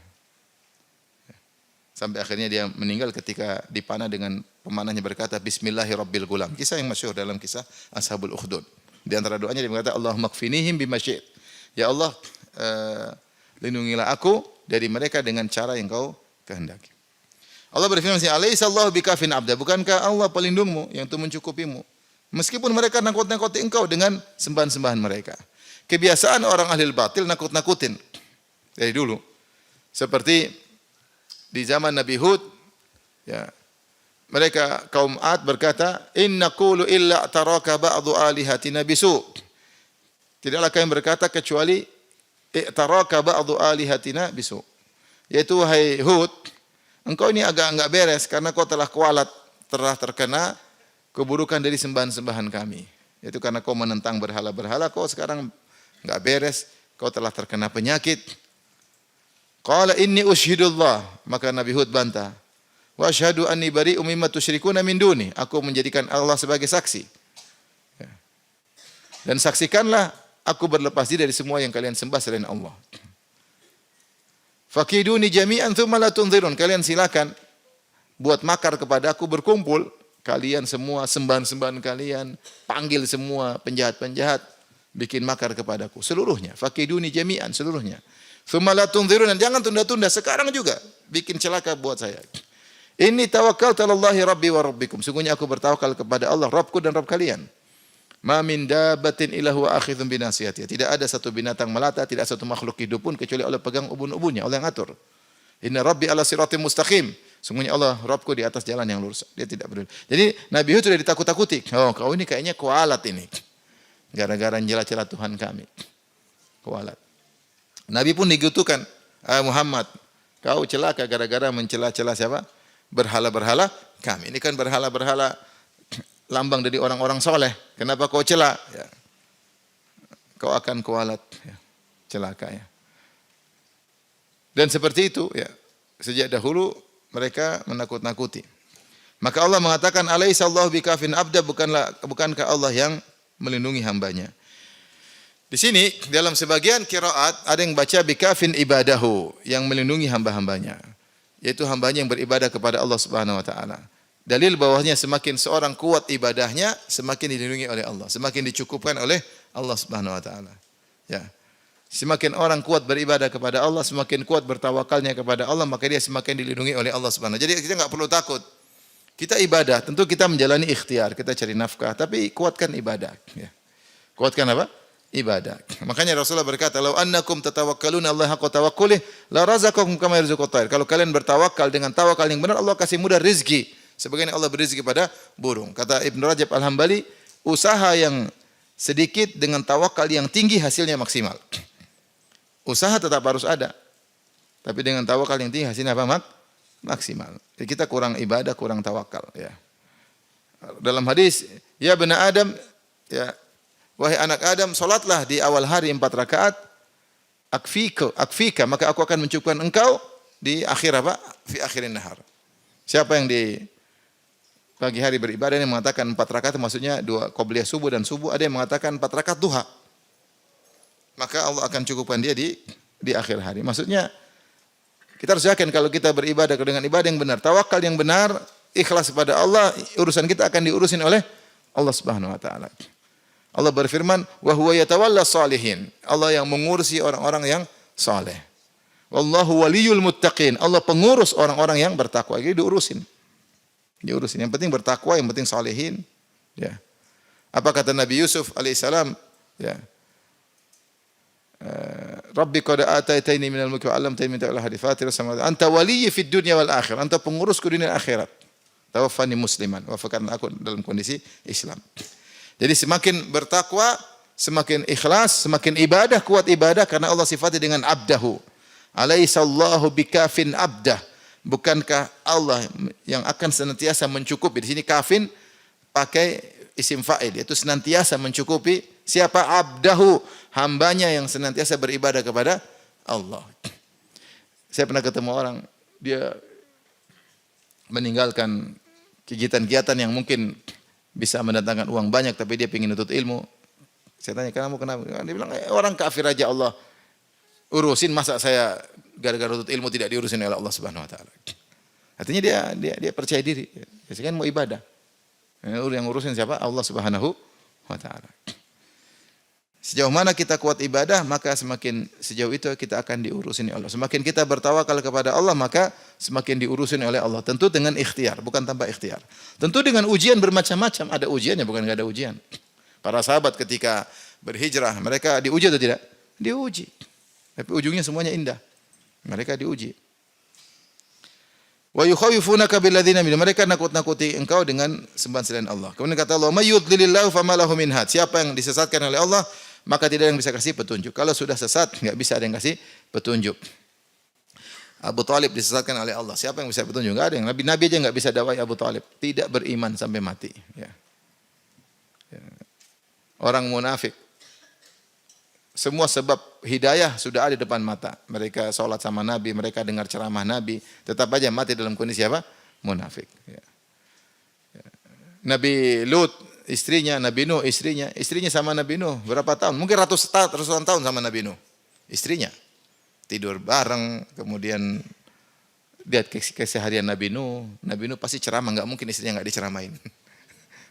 Sampai akhirnya dia meninggal ketika dipanah dengan pemanahnya berkata, Bismillahirrabbilgulam. Kisah yang masyhur dalam kisah Ashabul Ukhdud. Di antara doanya dia berkata, Allahumma kfinihim bima syi'ta. Ya Allah, lindungilah aku dari mereka dengan cara yang kau kehendaki. Allah berfirman, Alaihissallahu bikafin abda. Bukankah Allah pelindungmu yang itu mencukupimu? Meskipun mereka nakut-nakuti engkau dengan sembahan-sembahan mereka. Kebiasaan orang ahli batil nakut-nakutin dari dulu. Seperti di zaman Nabi Hud, ya, mereka kaum Ad berkata, Inna qulu illa taraka ba'du alihatina bisu. Tidaklah kami berkata kecuali i'taraka ba'du alihatina bisu. Yaitu, hai Hud, engkau ini agak enggak beres karena kau telah kualat, telah terkena keburukan dari sembahan-sembahan kami. Yaitu karena kau menentang berhala-berhala, kau sekarang enggak beres, kau telah terkena penyakit. Qala inni usyhidullah, maka Nabi Hud bantah. Wa asyhadu anni bari'um mimma tusyrikuna min duni. Aku menjadikan Allah sebagai saksi. Ya. Dan saksikanlah aku berlepas diri dari semua yang kalian sembah selain Allah. Fakiduni jami'an tsumma la tunzirun. Kalian silakan buat makar kepada aku, berkumpul kalian semua, sembahan-sembahan kalian, panggil semua penjahat-penjahat, bikin makar kepadaku seluruhnya. Fakiduni jami'an, seluruhnya. Tsumma la tunzirun, dan jangan tunda-tunda, sekarang juga bikin celaka buat saya. Inni tawakkaltu 'alallahi rabbi wa rabbikum. Sungguhnya aku bertawakal kepada Allah, Rabbku dan Rabb kalian. Ma min dabbatin illa huwa akhidhun bi nasiyatiha. Tidak ada satu binatang melata, tidak satu makhluk hidup pun kecuali Allah pegang ubun-ubunnya, Allah yang atur. Inna rabbi ala siratim mustaqim. Sungguhnya Allah, Rabbku di atas jalan yang lurus. Dia tidak peduli. Jadi Nabi Hud sudah ditakut-takuti. Oh, kau ini kayaknya kualat ini. Gara-gara mencela-cela Tuhan kami. Kualat. Nabi pun digitukan. Muhammad, kau celaka gara-gara mencela-cela siapa? Berhala-berhala kami. Ini kan berhala-berhala lambang dari orang-orang soleh. Kenapa kau cela? Ya. Kau akan kualat. Ya. Celaka ya. Dan seperti itu ya. Sejak dahulu mereka menakut-nakuti. Maka Allah mengatakan, Alaihissallahu bikafin abda, bukankah Allah yang melindungi hambanya. Di sini dalam sebagian qiraat ada yang baca bikafin ibadahu, yang melindungi hamba-hambanya. Yaitu hambanya yang beribadah kepada Allah Subhanahu wa taala. Dalil bahwasanya semakin seorang kuat ibadahnya, semakin dilindungi oleh Allah, semakin dicukupkan oleh Allah Subhanahu wa taala. Ya. Semakin orang kuat beribadah kepada Allah, semakin kuat bertawakalnya kepada Allah, maka dia semakin dilindungi oleh Allah Subhanahu. Jadi kita enggak perlu takut. Kita ibadah, tentu kita menjalani ikhtiar, kita cari nafkah, tapi kuatkan ibadah. Ya. Kuatkan apa? Ibadah. Makanya Rasulullah berkata, "Lau annakum tatawakkaluna Allah haqqa tawakkuli, la razaqakum kama yarzuqut thair." Kalau kalian bertawakal dengan tawakal yang benar, Allah kasih mudah rezeki. Sebagaimana Allah berizki pada burung. Kata Ibnu Rajab Al-Hambali, usaha yang sedikit dengan tawakal yang tinggi hasilnya maksimal. Usaha tetap harus ada. Tapi dengan tawakal yang tinggi hasilnya apa? Maksimal. Jadi kita kurang ibadah, kurang tawakal. Ya. Dalam hadis, ya bena Adam, ya, wahai anak Adam, solatlah di awal hari 4 rakaat, akfika, maka aku akan mencukupkan engkau di akhir apa? Fi akhirin nahar. Siapa yang di pagi hari beribadah yang mengatakan 4 rakaat, maksudnya 2 qobliyah subuh dan subuh, ada yang mengatakan 4 rakaat duha. Maka Allah akan cukupkan dia di akhir hari. Maksudnya kita harus yakin kalau kita beribadah dengan ibadah yang benar, tawakal yang benar, ikhlas kepada Allah, urusan kita akan diurusin oleh Allah Subhanahu wa taala. Allah berfirman, "Wa huwa yatawalla shalihin." Allah yang mengurusi orang-orang yang saleh. Wallahu waliyul muttaqin. Allah pengurus orang-orang yang bertakwa. Jadi diurusin. Yang penting bertakwa, yang penting salihin. Ya. Apa kata Nabi Yusuf alaihissalam? Ya. Rabbi qad ataitani minal mulki wa 'allamtani min ta'wil hadits fatir samawati anta waliyyi fid dunya wal akhirah. Anta pengurusku dunia dan akhirat. Tawaffani musliman. Wafakan aku dalam kondisi Islam. Jadi semakin bertakwa, semakin ikhlas, semakin ibadah, kuat ibadah karena Allah sifati dengan abdahu. Alaihissallahu bikafin abdah. Bukankah Allah yang akan senantiasa mencukupi? Di sini kafin pakai isim fa'il, yaitu senantiasa mencukupi siapa? Abdahu, hambanya yang senantiasa beribadah kepada Allah. Saya pernah ketemu orang, dia meninggalkan kegiatan-kegiatan yang mungkin bisa mendatangkan uang banyak, tapi dia ingin nuntut ilmu. Saya tanya, kamu kenapa? Dia bilang, orang kafir aja Allah urusin, masa saya gara-gara nuntut ilmu tidak diurusin oleh Allah Subhanahu wa taala. Artinya dia percaya diri. Dia kan mau ibadah. Yang urusin siapa? Allah Subhanahu wa taala. Sejauh mana kita kuat ibadah, maka semakin sejauh itu kita akan diurusin oleh Allah. Semakin kita bertawakal kepada Allah, maka semakin diurusin oleh Allah. Tentu dengan ikhtiar, bukan tanpa ikhtiar. Tentu dengan ujian bermacam-macam. Ada ujiannya, bukan enggak ada ujian. Para sahabat ketika berhijrah, mereka diuji atau tidak? Diuji. Tapi ujungnya semuanya indah. Mereka diuji. Wa yukhawifunaka billadzina min, mereka nakut-nakuti engkau dengan sembahan selain Allah. Kemudian kata Allah, may yudlilillahu fama lahu min had. Siapa yang disesatkan oleh Allah, maka tidak ada yang bisa kasih petunjuk. Kalau sudah sesat, enggak bisa ada yang kasih petunjuk. Abu Talib disesatkan oleh Allah. Siapa yang bisa petunjuk? Enggak ada yang. Nabi aja enggak bisa dakwai Abu Talib. Tidak beriman sampai mati. Ya. Orang munafik. Semua sebab hidayah sudah ada di depan mata. Mereka sholat sama Nabi, mereka dengar ceramah Nabi. Tetap aja mati dalam kondisi apa? Munafik. Ya. Nabi Lut, istrinya, Nabi Nuh, istrinya sama Nabi Nuh. Berapa tahun? Mungkin ratusan tahun sama Nabi Nuh. Istrinya. Tidur bareng, kemudian lihat keseharian Nabi Nuh. Nabi Nuh pasti ceramah, enggak mungkin istrinya enggak diceramain.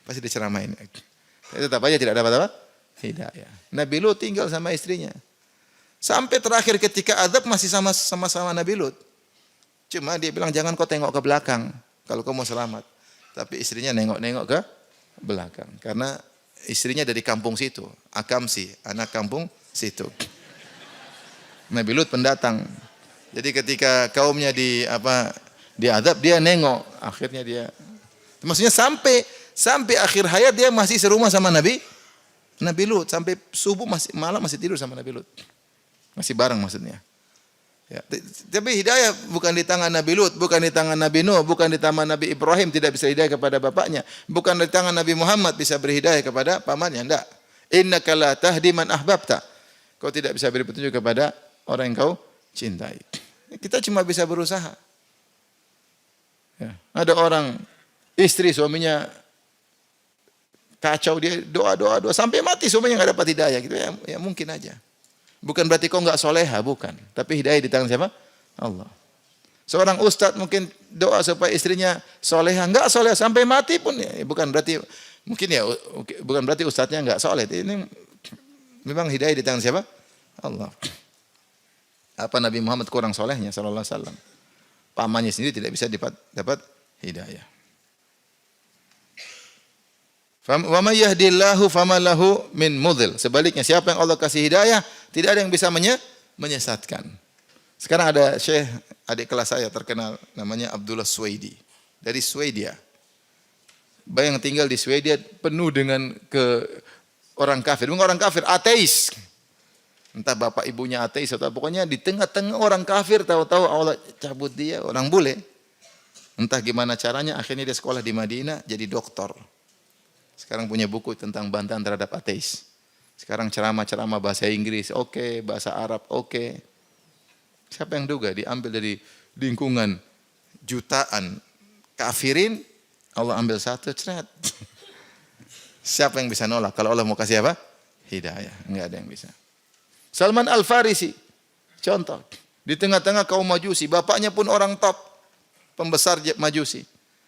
Pasti diceramain. Tetap aja tidak dapat apa? Hidayah. Nabi Lut tinggal sama istrinya. Sampai terakhir ketika azab masih sama-sama Nabi Lut. Cuma dia bilang jangan kau tengok ke belakang kalau kau mau selamat. Tapi istrinya nengok-nengok ke belakang. Karena istrinya dari kampung situ. Akamsi, anak kampung situ. Nabi Lut pendatang. Jadi ketika kaumnya diazab dia nengok. Akhirnya dia, maksudnya sampai akhir hayat dia masih serumah sama Nabi Lut, sampai subuh malam masih tidur sama Nabi Lut. Masih bareng maksudnya. Ya, tapi hidayah bukan di tangan Nabi Lut, bukan di tangan Nabi Nuh, bukan di tangan Nabi Ibrahim tidak bisa hidayah kepada bapaknya, bukan di tangan Nabi Muhammad bisa berhidayah kepada pamannya, enggak. Innaka la tahdi man ahbabta. Kau tidak bisa beri petunjuk kepada orang yang kau cintai. Kita cuma bisa berusaha. Ya, ada orang istri suaminya kacau, dia doa sampai mati suaminya enggak dapat hidayah gitu ya mungkin aja. Bukan berarti kau enggak soleha, bukan. Tapi hidayah di tangan siapa? Allah. Seorang ustadz mungkin doa supaya istrinya soleha, enggak soleha sampai mati pun ya. Bukan berarti bukan berarti ustadznya enggak soleh. Ini memang hidayah di tangan siapa? Allah. Apa Nabi Muhammad kurang solehnya sallallahu alaihi wasallam? Pamannya sendiri tidak bisa dapat hidayah. Wa may yahdillahu fama lahu min mudhil. Sebaliknya siapa yang Allah kasih hidayah, tidak ada yang bisa menyesatkan. Sekarang ada syekh adik kelas saya terkenal namanya Abdullah Sweidi dari Swedia. Bayang tinggal di Swedia penuh dengan orang kafir, bukan orang kafir, ateis. Entah bapak ibunya ateis atau pokoknya di tengah-tengah orang kafir tahu-tahu Allah cabut dia, orang bule. Entah gimana caranya akhirnya dia sekolah di Madinah jadi doktor. Sekarang punya buku tentang bantahan terhadap ateis. Sekarang ceramah-ceramah bahasa Inggris, oke, bahasa Arab, oke. Siapa yang duga diambil dari lingkungan jutaan kafirin, Allah ambil satu, ceret. Siapa yang bisa nolak kalau Allah mau kasih apa? Hidayah, enggak ada yang bisa. Salman Al-Farisi, contoh, di tengah-tengah kaum Majusi, bapaknya pun orang top, pembesar Majusi.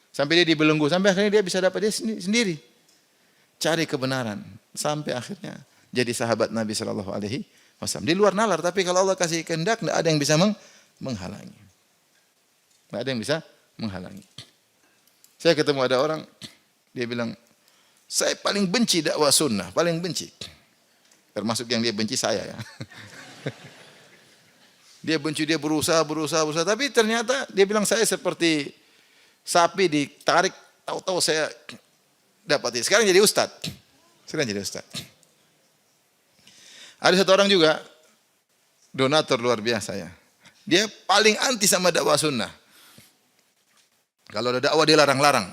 Sampai dia dibelenggu, sampai akhirnya dia bisa dapat dia sendiri. Cari kebenaran sampai akhirnya jadi sahabat Nabi sallallahu alaihi wasallam. Di luar nalar, tapi kalau Allah kasih kehendak enggak ada yang bisa menghalangi. Enggak ada yang bisa menghalangi. Saya ketemu ada orang dia bilang, "Saya paling benci dakwah sunnah, paling benci." Termasuk yang dia benci saya ya. Dia benci, dia berusaha, tapi ternyata dia bilang saya seperti sapi ditarik, tahu-tahu saya dapat. Sekarang jadi ustaz. Ada satu orang juga donatur luar biasa ya. Dia paling anti sama dakwah sunnah. Kalau ada dakwah dia larang-larang.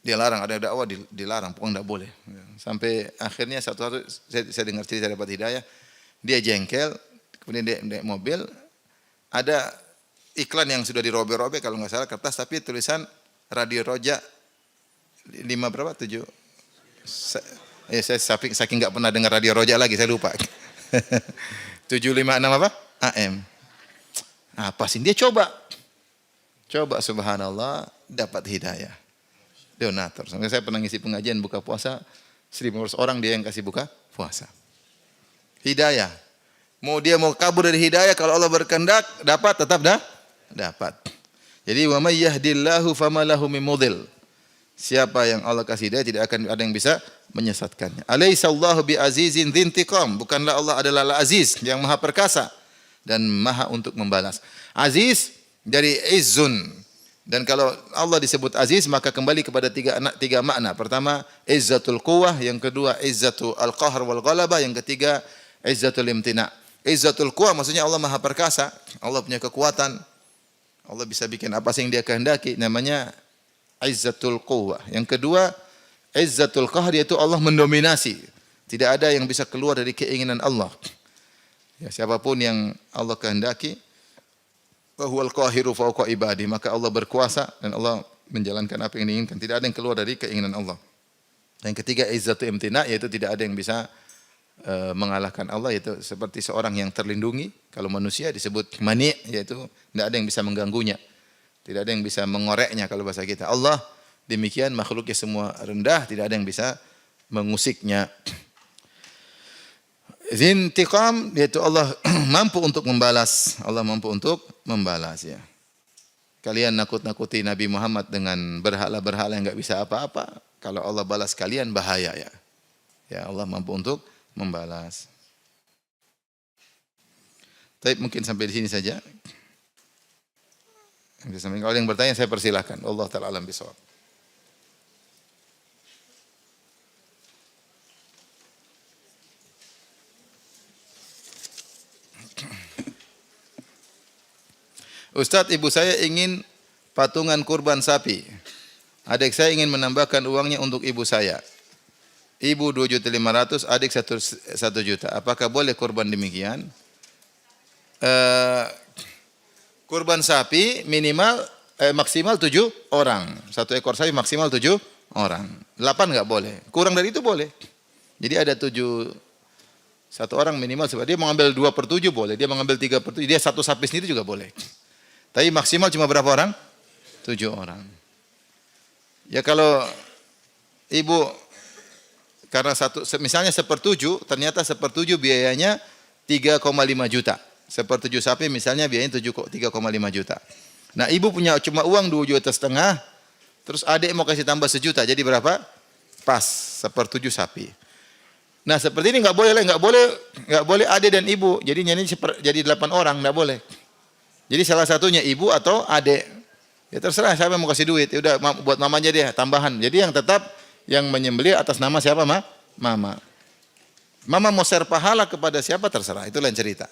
Dia larang, ada dakwah dilarang, pokoknya enggak boleh. Sampai akhirnya satu hari saya dengar cerita dapat hidayah, dia jengkel, kemudian dia naik mobil, ada iklan yang sudah dirobek-robek kalau nggak salah kertas, tapi tulisan Radio Roja 5 berapa? 7. Saya saking nggak pernah dengar Radio Roja lagi, saya lupa. 756 apa? AM. Apa sih? Dia coba subhanallah, dapat hidayah. Donatur. Sampai saya pernah ngisi pengajian buka puasa, 1.500 orang dia yang kasih buka puasa. Hidayah. Dia mau kabur dari hidayah, kalau Allah berkehendak tetap dapat. Jadi wa may yahdillahu famalahu min mudhil. Siapa yang Allah kasih hidayah tidak akan ada yang bisa menyesatkannya. Alaihissallahu bi azizin dzintiqam. Bukanlah Allah adalah aziz yang maha perkasa dan maha untuk membalas. Aziz dari izzun. Dan kalau Allah disebut aziz maka kembali kepada tiga makna. Pertama, izzatul quwwah, yang kedua izzatul qahr wal ghalabah, yang ketiga izzatul imtina'. Izzatul quwwah maksudnya Allah maha perkasa, Allah punya kekuatan. Allah bisa bikin apa sih yang dia kehendaki, namanya izzatul quwwah. Yang kedua, izzatul qahr, yaitu Allah mendominasi. Tidak ada yang bisa keluar dari keinginan Allah. Ya, siapapun yang Allah kehendaki, wa huwal qahiru fawqa ibadi, maka Allah berkuasa dan Allah menjalankan apa yang diinginkan. Tidak ada yang keluar dari keinginan Allah. Yang ketiga, izzatul imtina', yaitu tidak ada yang bisa mengalahkan Allah, yaitu seperti seorang yang terlindungi. Kalau manusia disebut mani', yaitu tidak ada yang bisa mengganggunya. Tidak ada yang bisa mengoreknya kalau bahasa kita. Allah demikian, makhluknya semua rendah, tidak ada yang bisa mengusiknya. Zintiqam, yaitu Allah mampu untuk membalas. Allah mampu untuk membalas, ya. Kalian nakut-nakuti Nabi Muhammad dengan berhala-berhala yang enggak bisa apa-apa. Kalau Allah balas kalian bahaya, ya. Ya, Allah mampu untuk membalas. Tapi mungkin sampai di sini saja. Kalau ada yang bertanya saya persilahkan. Allah ta'ala alam bisawab. Ustadz, ibu saya ingin patungan kurban sapi. Adik saya ingin menambahkan uangnya untuk ibu saya. Ibu 2.500.000, adik 1 juta. Apakah boleh kurban demikian? Kurban sapi maksimal 7 orang. 1 ekor sapi maksimal 7 orang. 8 enggak boleh. Kurang dari itu boleh. Jadi ada 1 orang minimal. Dia mengambil 2/7 boleh. Dia mengambil 3/7. Dia 1 sapi sendiri juga boleh. Tapi maksimal cuma berapa orang? 7 orang. Ya kalau ibu karena misalnya 1/7, ternyata 1/7 biayanya 3,5 juta. 1/7 sapi misalnya biayanya 3,5 juta. Nah, ibu punya cuma uang 2,5 juta, terus adik mau kasih tambah 1 juta, jadi berapa? Pas 1/7 sapi. Nah, seperti ini enggak boleh adik dan ibu. Jadi 8 orang enggak boleh. Jadi salah satunya ibu atau adik. Ya terserah siapa yang mau kasih duit. Ya udah buat mamanya dia tambahan. Jadi yang tetap yang menyembelih atas nama siapa, Mama. Mama mau share pahala kepada siapa terserah. Itu lain cerita.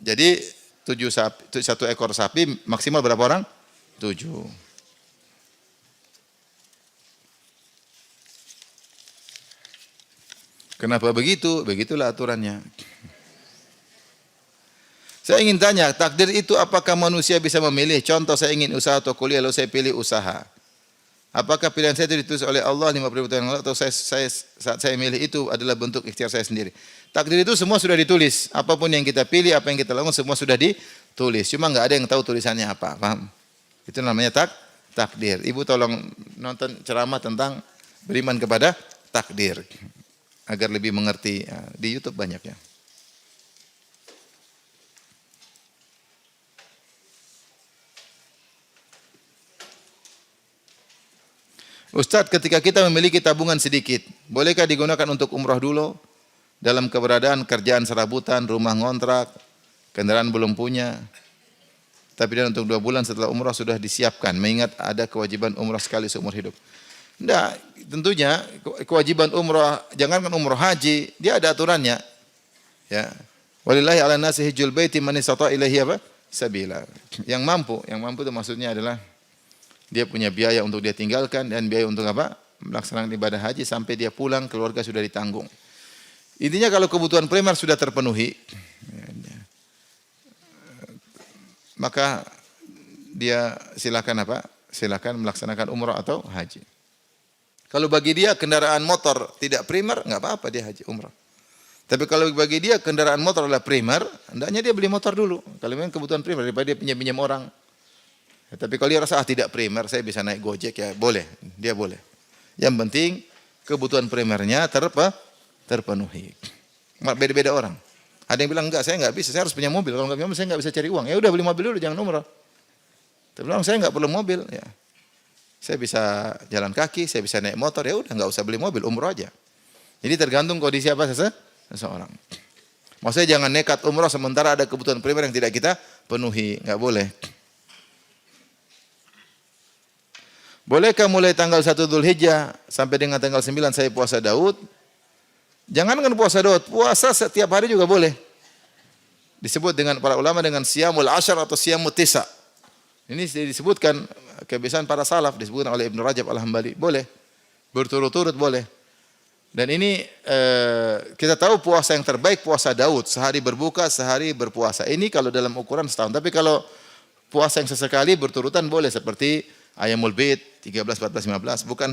Jadi 1 ekor sapi maksimal berapa orang? 7. Kenapa begitu? Begitulah aturannya. Saya ingin tanya, takdir itu apakah manusia bisa memilih? Contoh, saya ingin usaha atau kuliah, lalu saya pilih usaha. Apakah pilihan saya itu ditulis oleh Allah 50 tahun lalu, atau saat saya milih itu adalah bentuk ikhtiar saya sendiri? Takdir itu semua sudah ditulis. Apapun yang kita pilih, apa yang kita lakukan, semua sudah ditulis. Cuma enggak ada yang tahu tulisannya apa. Paham? Itu namanya takdir. Ibu tolong nonton ceramah tentang beriman kepada takdir. Agar lebih mengerti. Di YouTube banyak ya. Ustadz, ketika kita memiliki tabungan sedikit, bolehkah digunakan untuk umrah dulu? Dalam keberadaan kerjaan serabutan, rumah ngontrak, kendaraan belum punya. Tapi dan untuk 2 bulan setelah umrah sudah disiapkan, mengingat ada kewajiban umrah sekali seumur hidup. Tidak, tentunya kewajiban umrah, jangankan umrah haji, dia ada aturannya. Ya. Walillahi ala nasi hijjul baiti man istata ilaihi sabila. Yang mampu itu maksudnya adalah Dia punya biaya untuk dia tinggalkan dan biaya untuk apa? Melaksanakan ibadah haji sampai dia pulang, keluarga sudah ditanggung. Intinya kalau kebutuhan primer sudah terpenuhi, maka dia silakan apa? Silakan melaksanakan umrah atau haji. Kalau bagi dia kendaraan motor tidak primer, enggak apa-apa dia haji umrah. Tapi kalau bagi dia kendaraan motor adalah primer, hendaknya dia beli motor dulu. Kalau memang kebutuhan primer daripada dia pinjam-pinjam orang. Ya, tapi kalau dia rasa tidak primer, saya bisa naik Gojek ya boleh, dia boleh. Yang penting kebutuhan primernya terpenuhi. Beda-beda orang. Ada yang bilang enggak, saya enggak bisa, saya harus punya mobil. Kalau enggak punya mobil saya enggak bisa cari uang. Ya udah beli mobil dulu, jangan umrah. Tapi bilang saya enggak perlu mobil, ya. Saya bisa jalan kaki, saya bisa naik motor, ya udah enggak usah beli mobil, umrah aja. Jadi tergantung kondisi apa seseorang. Maksudnya jangan nekat umrah sementara ada kebutuhan primer yang tidak kita penuhi, enggak boleh. Bolehkah mulai tanggal 1 Dzulhijjah sampai dengan tanggal 9 saya puasa Daud? Jangankan puasa Daud, puasa setiap hari juga boleh. Disebut dengan para ulama dengan siyamul ashar atau siyamut tisa. Ini disebutkan kebiasaan para salaf, disebutkan oleh Ibnu Rajab Al-Hambali. Boleh, berturut-turut boleh. Dan ini kita tahu puasa yang terbaik puasa Daud, sehari berbuka, sehari berpuasa. Ini kalau dalam ukuran setahun. Tapi kalau puasa yang sesekali berturutan boleh seperti Ayamul Bid 13, 14, 15. Bukan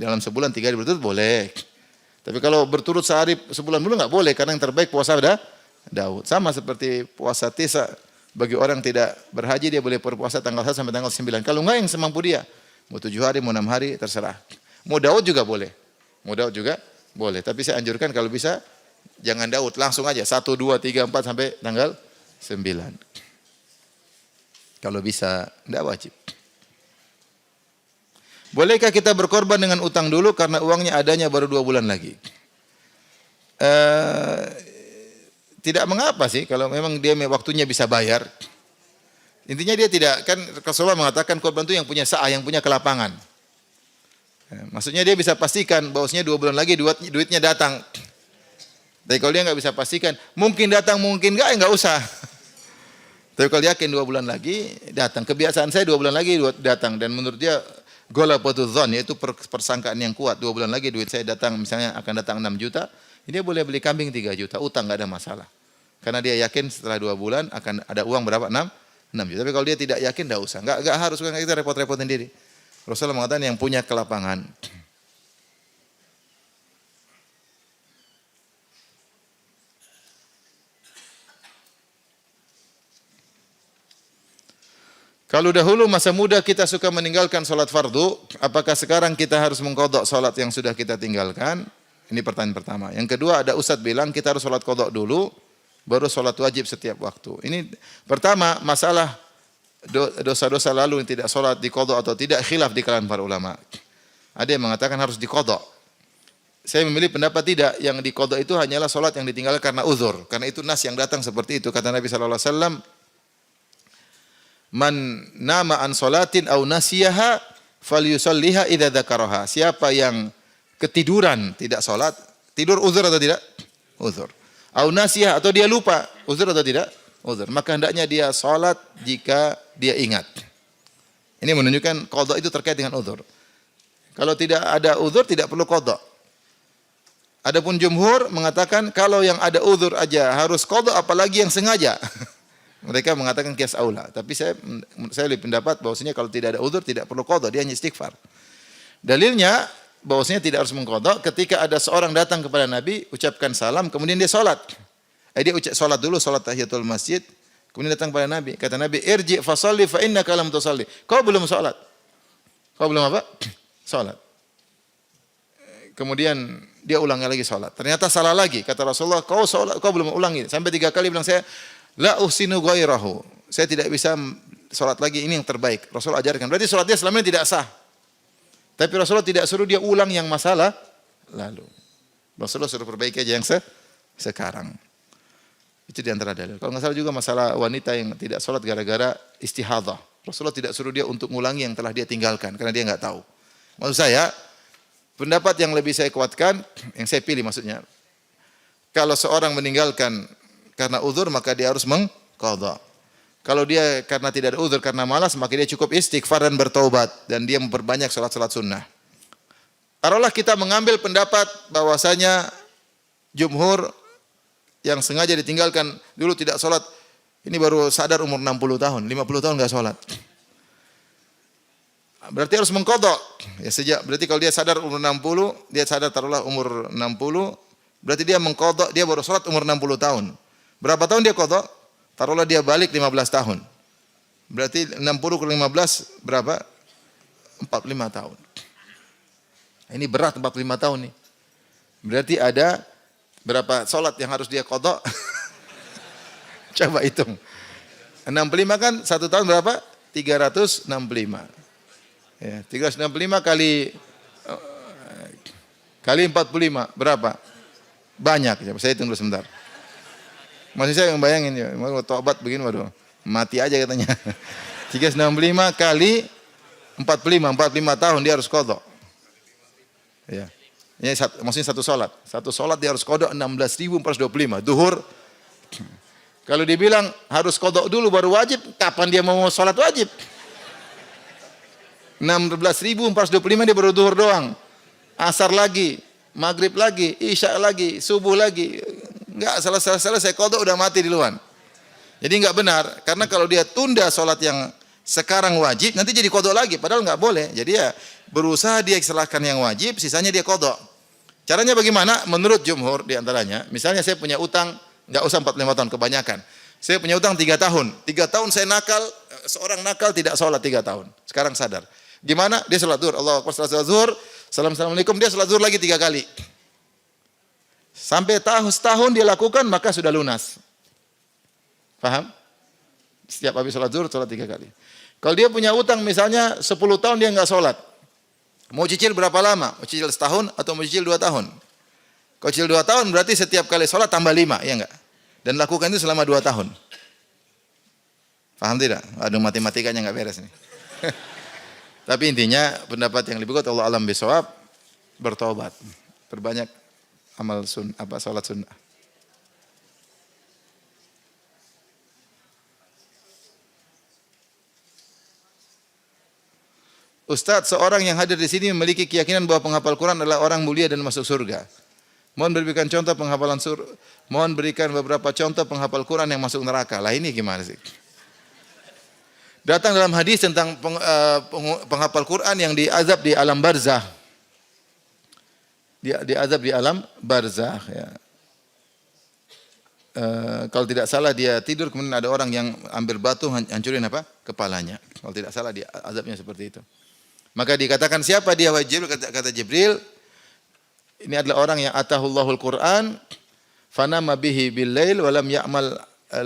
dalam sebulan 3 hari berturut boleh. Tapi kalau berturut sehari sebulan dulu enggak boleh karena yang terbaik puasa Daud. Sama seperti puasa Tisa. Bagi orang yang tidak berhaji dia boleh berpuasa tanggal 1 sampai tanggal 9. Kalau enggak yang semampu dia. Mau 7 hari, mau 6 hari terserah. Mau Daud juga boleh. Mau Daud juga boleh. Tapi saya anjurkan kalau bisa jangan Daud, langsung aja 1, 2, 3, 4 sampai tanggal 9. Kalau bisa enggak wajib. Bolehkah kita berkorban dengan utang dulu karena uangnya adanya baru 2 bulan lagi? Tidak mengapa sih kalau memang dia waktunya bisa bayar. Intinya dia tidak, kan Rasulullah mengatakan korban itu yang punya sa'ah, yang punya kelapangan. Maksudnya dia bisa pastikan bahwasanya 2 bulan lagi duitnya datang. Tapi kalau dia nggak bisa pastikan, mungkin datang, mungkin nggak, ya nggak usah. Tapi kalau yakin 2 bulan lagi datang, kebiasaan saya 2 bulan lagi datang dan menurut dia Ghalabatul dzan, yaitu persangkaan yang kuat. 2 bulan lagi duit saya datang, misalnya akan datang 6 juta, dia boleh beli kambing 3 juta, utang enggak ada masalah. Karena dia yakin setelah 2 bulan akan ada uang berapa? 6 juta. Tapi kalau dia tidak yakin enggak usah. Enggak harus kita repot-repotin diri. Rasulullah mengatakan yang punya kelapangan. Kalau dahulu masa muda kita suka meninggalkan sholat fardu, apakah sekarang kita harus mengkodok sholat yang sudah kita tinggalkan? Ini pertanyaan pertama. Yang kedua, ada ustadz bilang kita harus sholat kodok dulu, baru sholat wajib setiap waktu. Ini pertama masalah dosa-dosa lalu yang tidak sholat dikodok atau tidak, khilaf di kalangan para ulama. Ada yang mengatakan harus dikodok. Saya memilih pendapat tidak, yang dikodok itu hanyalah sholat yang ditinggalkan karena uzur. Karena itu nas yang datang seperti itu. Kata Nabi SAW, man nama an salatin au nasiyaha falyusalliha idza dzakaraha. Siapa yang ketiduran tidak salat, tidur uzur atau tidak? Uzur. Au nasiyah atau dia lupa, uzur atau tidak? Uzur. Maka hendaknya dia salat jika dia ingat. Ini menunjukkan qada itu terkait dengan uzur. Kalau tidak ada uzur tidak perlu qada. Adapun jumhur mengatakan kalau yang ada uzur aja harus qada, apalagi yang sengaja. Mereka mengatakan qiyas aula, tapi saya lebih pendapat bahwasanya kalau tidak ada uzur tidak perlu qada, dia hanya istighfar. Dalilnya bahwasanya tidak harus mengqada ketika ada seorang datang kepada Nabi, ucapkan salam, kemudian dia salat. Dia salat dulu, salat tahiyatul masjid, kemudian datang kepada Nabi. Kata Nabi, "Irji fa shalli fa innaka lam tusalli." Kau belum salat. Kau belum apa? Salat. Kemudian dia ulangi lagi salat. Ternyata salah lagi. Kata Rasulullah, "Kau salat, kau belum ulangi." Sampai 3 kali bilang, saya la uhsinu ghairahu. Saya tidak bisa salat lagi, ini yang terbaik. Rasul ajarkan. Berarti salatnya selama ini tidak sah. Tapi Rasulullah tidak suruh dia ulang yang masalah lalu. Rasulullah suruh perbaiki aja yang sekarang. Itu di antara dalil. Kalau enggak salah juga masalah wanita yang tidak salat gara-gara istihadah. Rasulullah tidak suruh dia untuk mengulangi yang telah dia tinggalkan karena dia enggak tahu. Maksud saya, pendapat yang lebih saya kuatkan, yang saya pilih maksudnya, kalau seorang meninggalkan karena uzur maka dia harus mengqadha. Kalau dia karena tidak ada uzur, karena malas, maka dia cukup istighfar dan bertaubat. Dan dia memperbanyak salat-salat sunnah. Taruhlah kita mengambil pendapat bahwasanya jumhur yang sengaja ditinggalkan dulu tidak sholat, ini baru sadar umur 60 tahun, 50 tahun nggak sholat. Berarti harus mengkodok. Ya berarti kalau dia sadar umur 60, dia sadar taruhlah umur 60, berarti dia mengkodok, dia baru sholat umur 60 tahun. Berapa tahun dia kodok? Taruhlah dia balik 15 tahun. Berarti 60 ke 15 berapa? 45 tahun. Ini berat 45 tahun nih. Berarti ada berapa sholat yang harus dia kodok? Coba hitung. 65 kan 1 tahun berapa? 365. Ya, 365 kali 45 berapa? Banyak. Saya hitung dulu sebentar. Masih saya yang bayangin ya, mau tobat begini waduh, mati aja katanya. 365 kali 45 tahun dia harus kodok. Ya. Ini maksudnya satu sholat. Satu sholat dia harus kodok 16.425. Duhur. Kalau dibilang harus kodok dulu baru wajib, kapan dia mau sholat wajib? 16.425 dia baru duhur doang. Asar lagi, maghrib lagi, isya lagi, subuh lagi. Enggak, selesai kodok udah mati di luar. Jadi enggak benar. Karena kalau dia tunda sholat yang sekarang wajib, nanti jadi kodok lagi. Padahal enggak boleh. Jadi ya berusaha dia selahkan yang wajib, sisanya dia kodok. Caranya bagaimana? Menurut jumhur diantaranya, misalnya saya punya utang, enggak usah 45 tahun, kebanyakan. Saya punya utang 3 tahun. 3 tahun saya nakal, seorang nakal tidak sholat 3 tahun. Sekarang sadar. Gimana? Dia sholat zuhur. Allahu Akbar, sholat zuhur. Assalamualaikum, dia sholat zuhur lagi 3 kali. Sampai setahun dia lakukan, maka sudah lunas. Paham? Setiap habis sholat zuhur, sholat 3 kali. Kalau dia punya utang misalnya 10 tahun dia enggak sholat. Mau cicil berapa lama? Mau cicil setahun atau mau cicil 2 tahun? Kalau cicil 2 tahun berarti setiap kali sholat tambah 5, ya enggak? Dan lakukan itu selama 2 tahun. Paham tidak? Aduh, matematikanya enggak beres nih. Tapi intinya pendapat yang lebih kuat Allah alam bisawab, bertobat. Perbanyak amal salat sunnah. Ustaz, seorang yang hadir di sini memiliki keyakinan bahwa penghafal Quran adalah orang mulia dan masuk surga. Mohon berikan contoh penghafalan mohon berikan beberapa contoh penghafal Quran yang masuk neraka. Lah ini gimana sih? Datang dalam hadis tentang penghafal Quran yang diazab di alam barzah. Diazab di alam barzah ya. Kalau tidak salah dia tidur kemudian ada orang yang ambil batu hancurin kepalanya. Kalau tidak salah dia azabnya seperti itu. Maka dikatakan siapa dia wahai Jibril? Kata Jibril, ini adalah orang yang atahullahul Quran fanama bihi bil lail wa lam ya'mal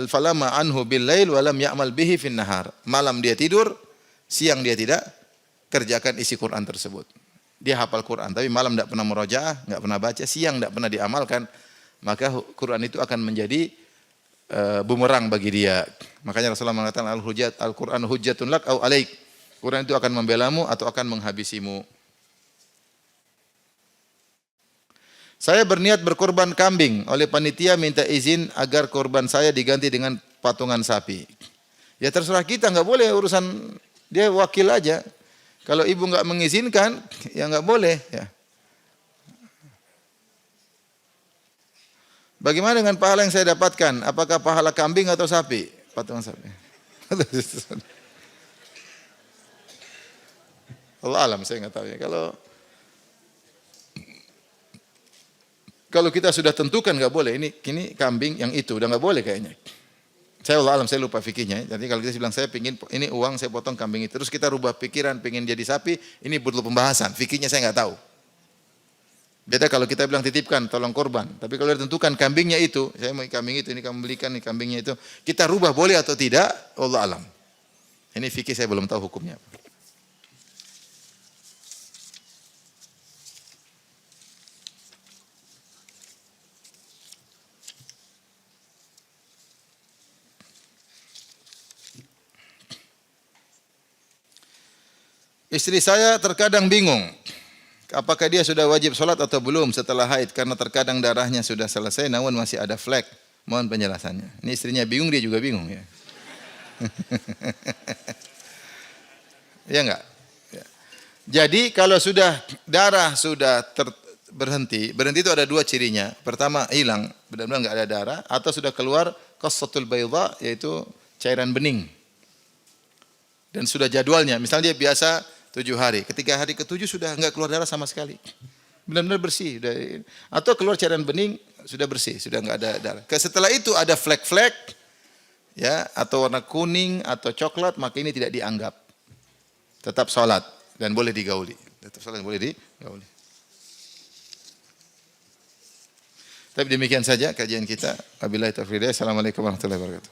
falama anhu bil lail wa lam ya'mal bihi fin nahar. Malam dia tidur, siang dia tidak kerjakan isi Quran tersebut. Dia hafal Quran tapi malam tidak pernah murojaah, enggak pernah baca, siang tidak pernah diamalkan, maka Quran itu akan menjadi bumerang bagi dia. Makanya Rasulullah mengatakan Al-Quran hujjatun lak au alaik. Quran itu akan membelamu atau akan menghabisimu. Saya berniat berkorban kambing, oleh panitia minta izin agar korban saya diganti dengan patungan sapi. Ya terserah kita, enggak boleh urusan dia wakil aja. Kalau ibu enggak mengizinkan, ya enggak boleh ya. Bagaimana dengan pahala yang saya dapatkan? Apakah pahala kambing atau sapi? Patungan sapi. Allah alam, saya enggak tahu ya. Kalau kita sudah tentukan enggak boleh, ini kambing yang itu udah enggak boleh kayaknya. Saya Allah alam, saya lupa fikihnya. Jadi kalau kita bilang saya pingin ini uang saya potong kambing itu, terus kita rubah pikiran pingin jadi sapi, ini butuh pembahasan. Fikihnya saya enggak tahu. Beda kalau kita bilang titipkan, tolong korban. Tapi kalau ditentukan kambingnya itu, saya mau kambing itu, ini kamu belikan, ini kambingnya itu, kita rubah boleh atau tidak? Allah alam. Ini fikih saya belum tahu hukumnya. Istri saya terkadang bingung, apakah dia sudah wajib sholat atau belum setelah haid, karena terkadang darahnya sudah selesai namun masih ada flek. Mohon penjelasannya. Ini istrinya bingung, dia juga bingung ya. Ya enggak? Ya. Jadi kalau sudah darah sudah berhenti, berhenti itu ada dua cirinya. Pertama hilang, benar-benar enggak ada darah, atau sudah keluar qassatul bayda, yaitu cairan bening. Dan sudah jadwalnya, misalnya dia biasa 7 hari, ketika hari ke-7 sudah enggak keluar darah sama sekali. Benar-benar bersih. Atau keluar cairan bening, sudah bersih, sudah enggak ada darah. Setelah itu ada flek-flek, ya, atau warna kuning atau coklat, maka ini tidak dianggap. Tetap sholat dan boleh digauli. Tetap sholat dan boleh digauli. Tapi demikian saja kajian kita. Wabillahi taufiq. Assalamualaikum warahmatullahi wabarakatuh.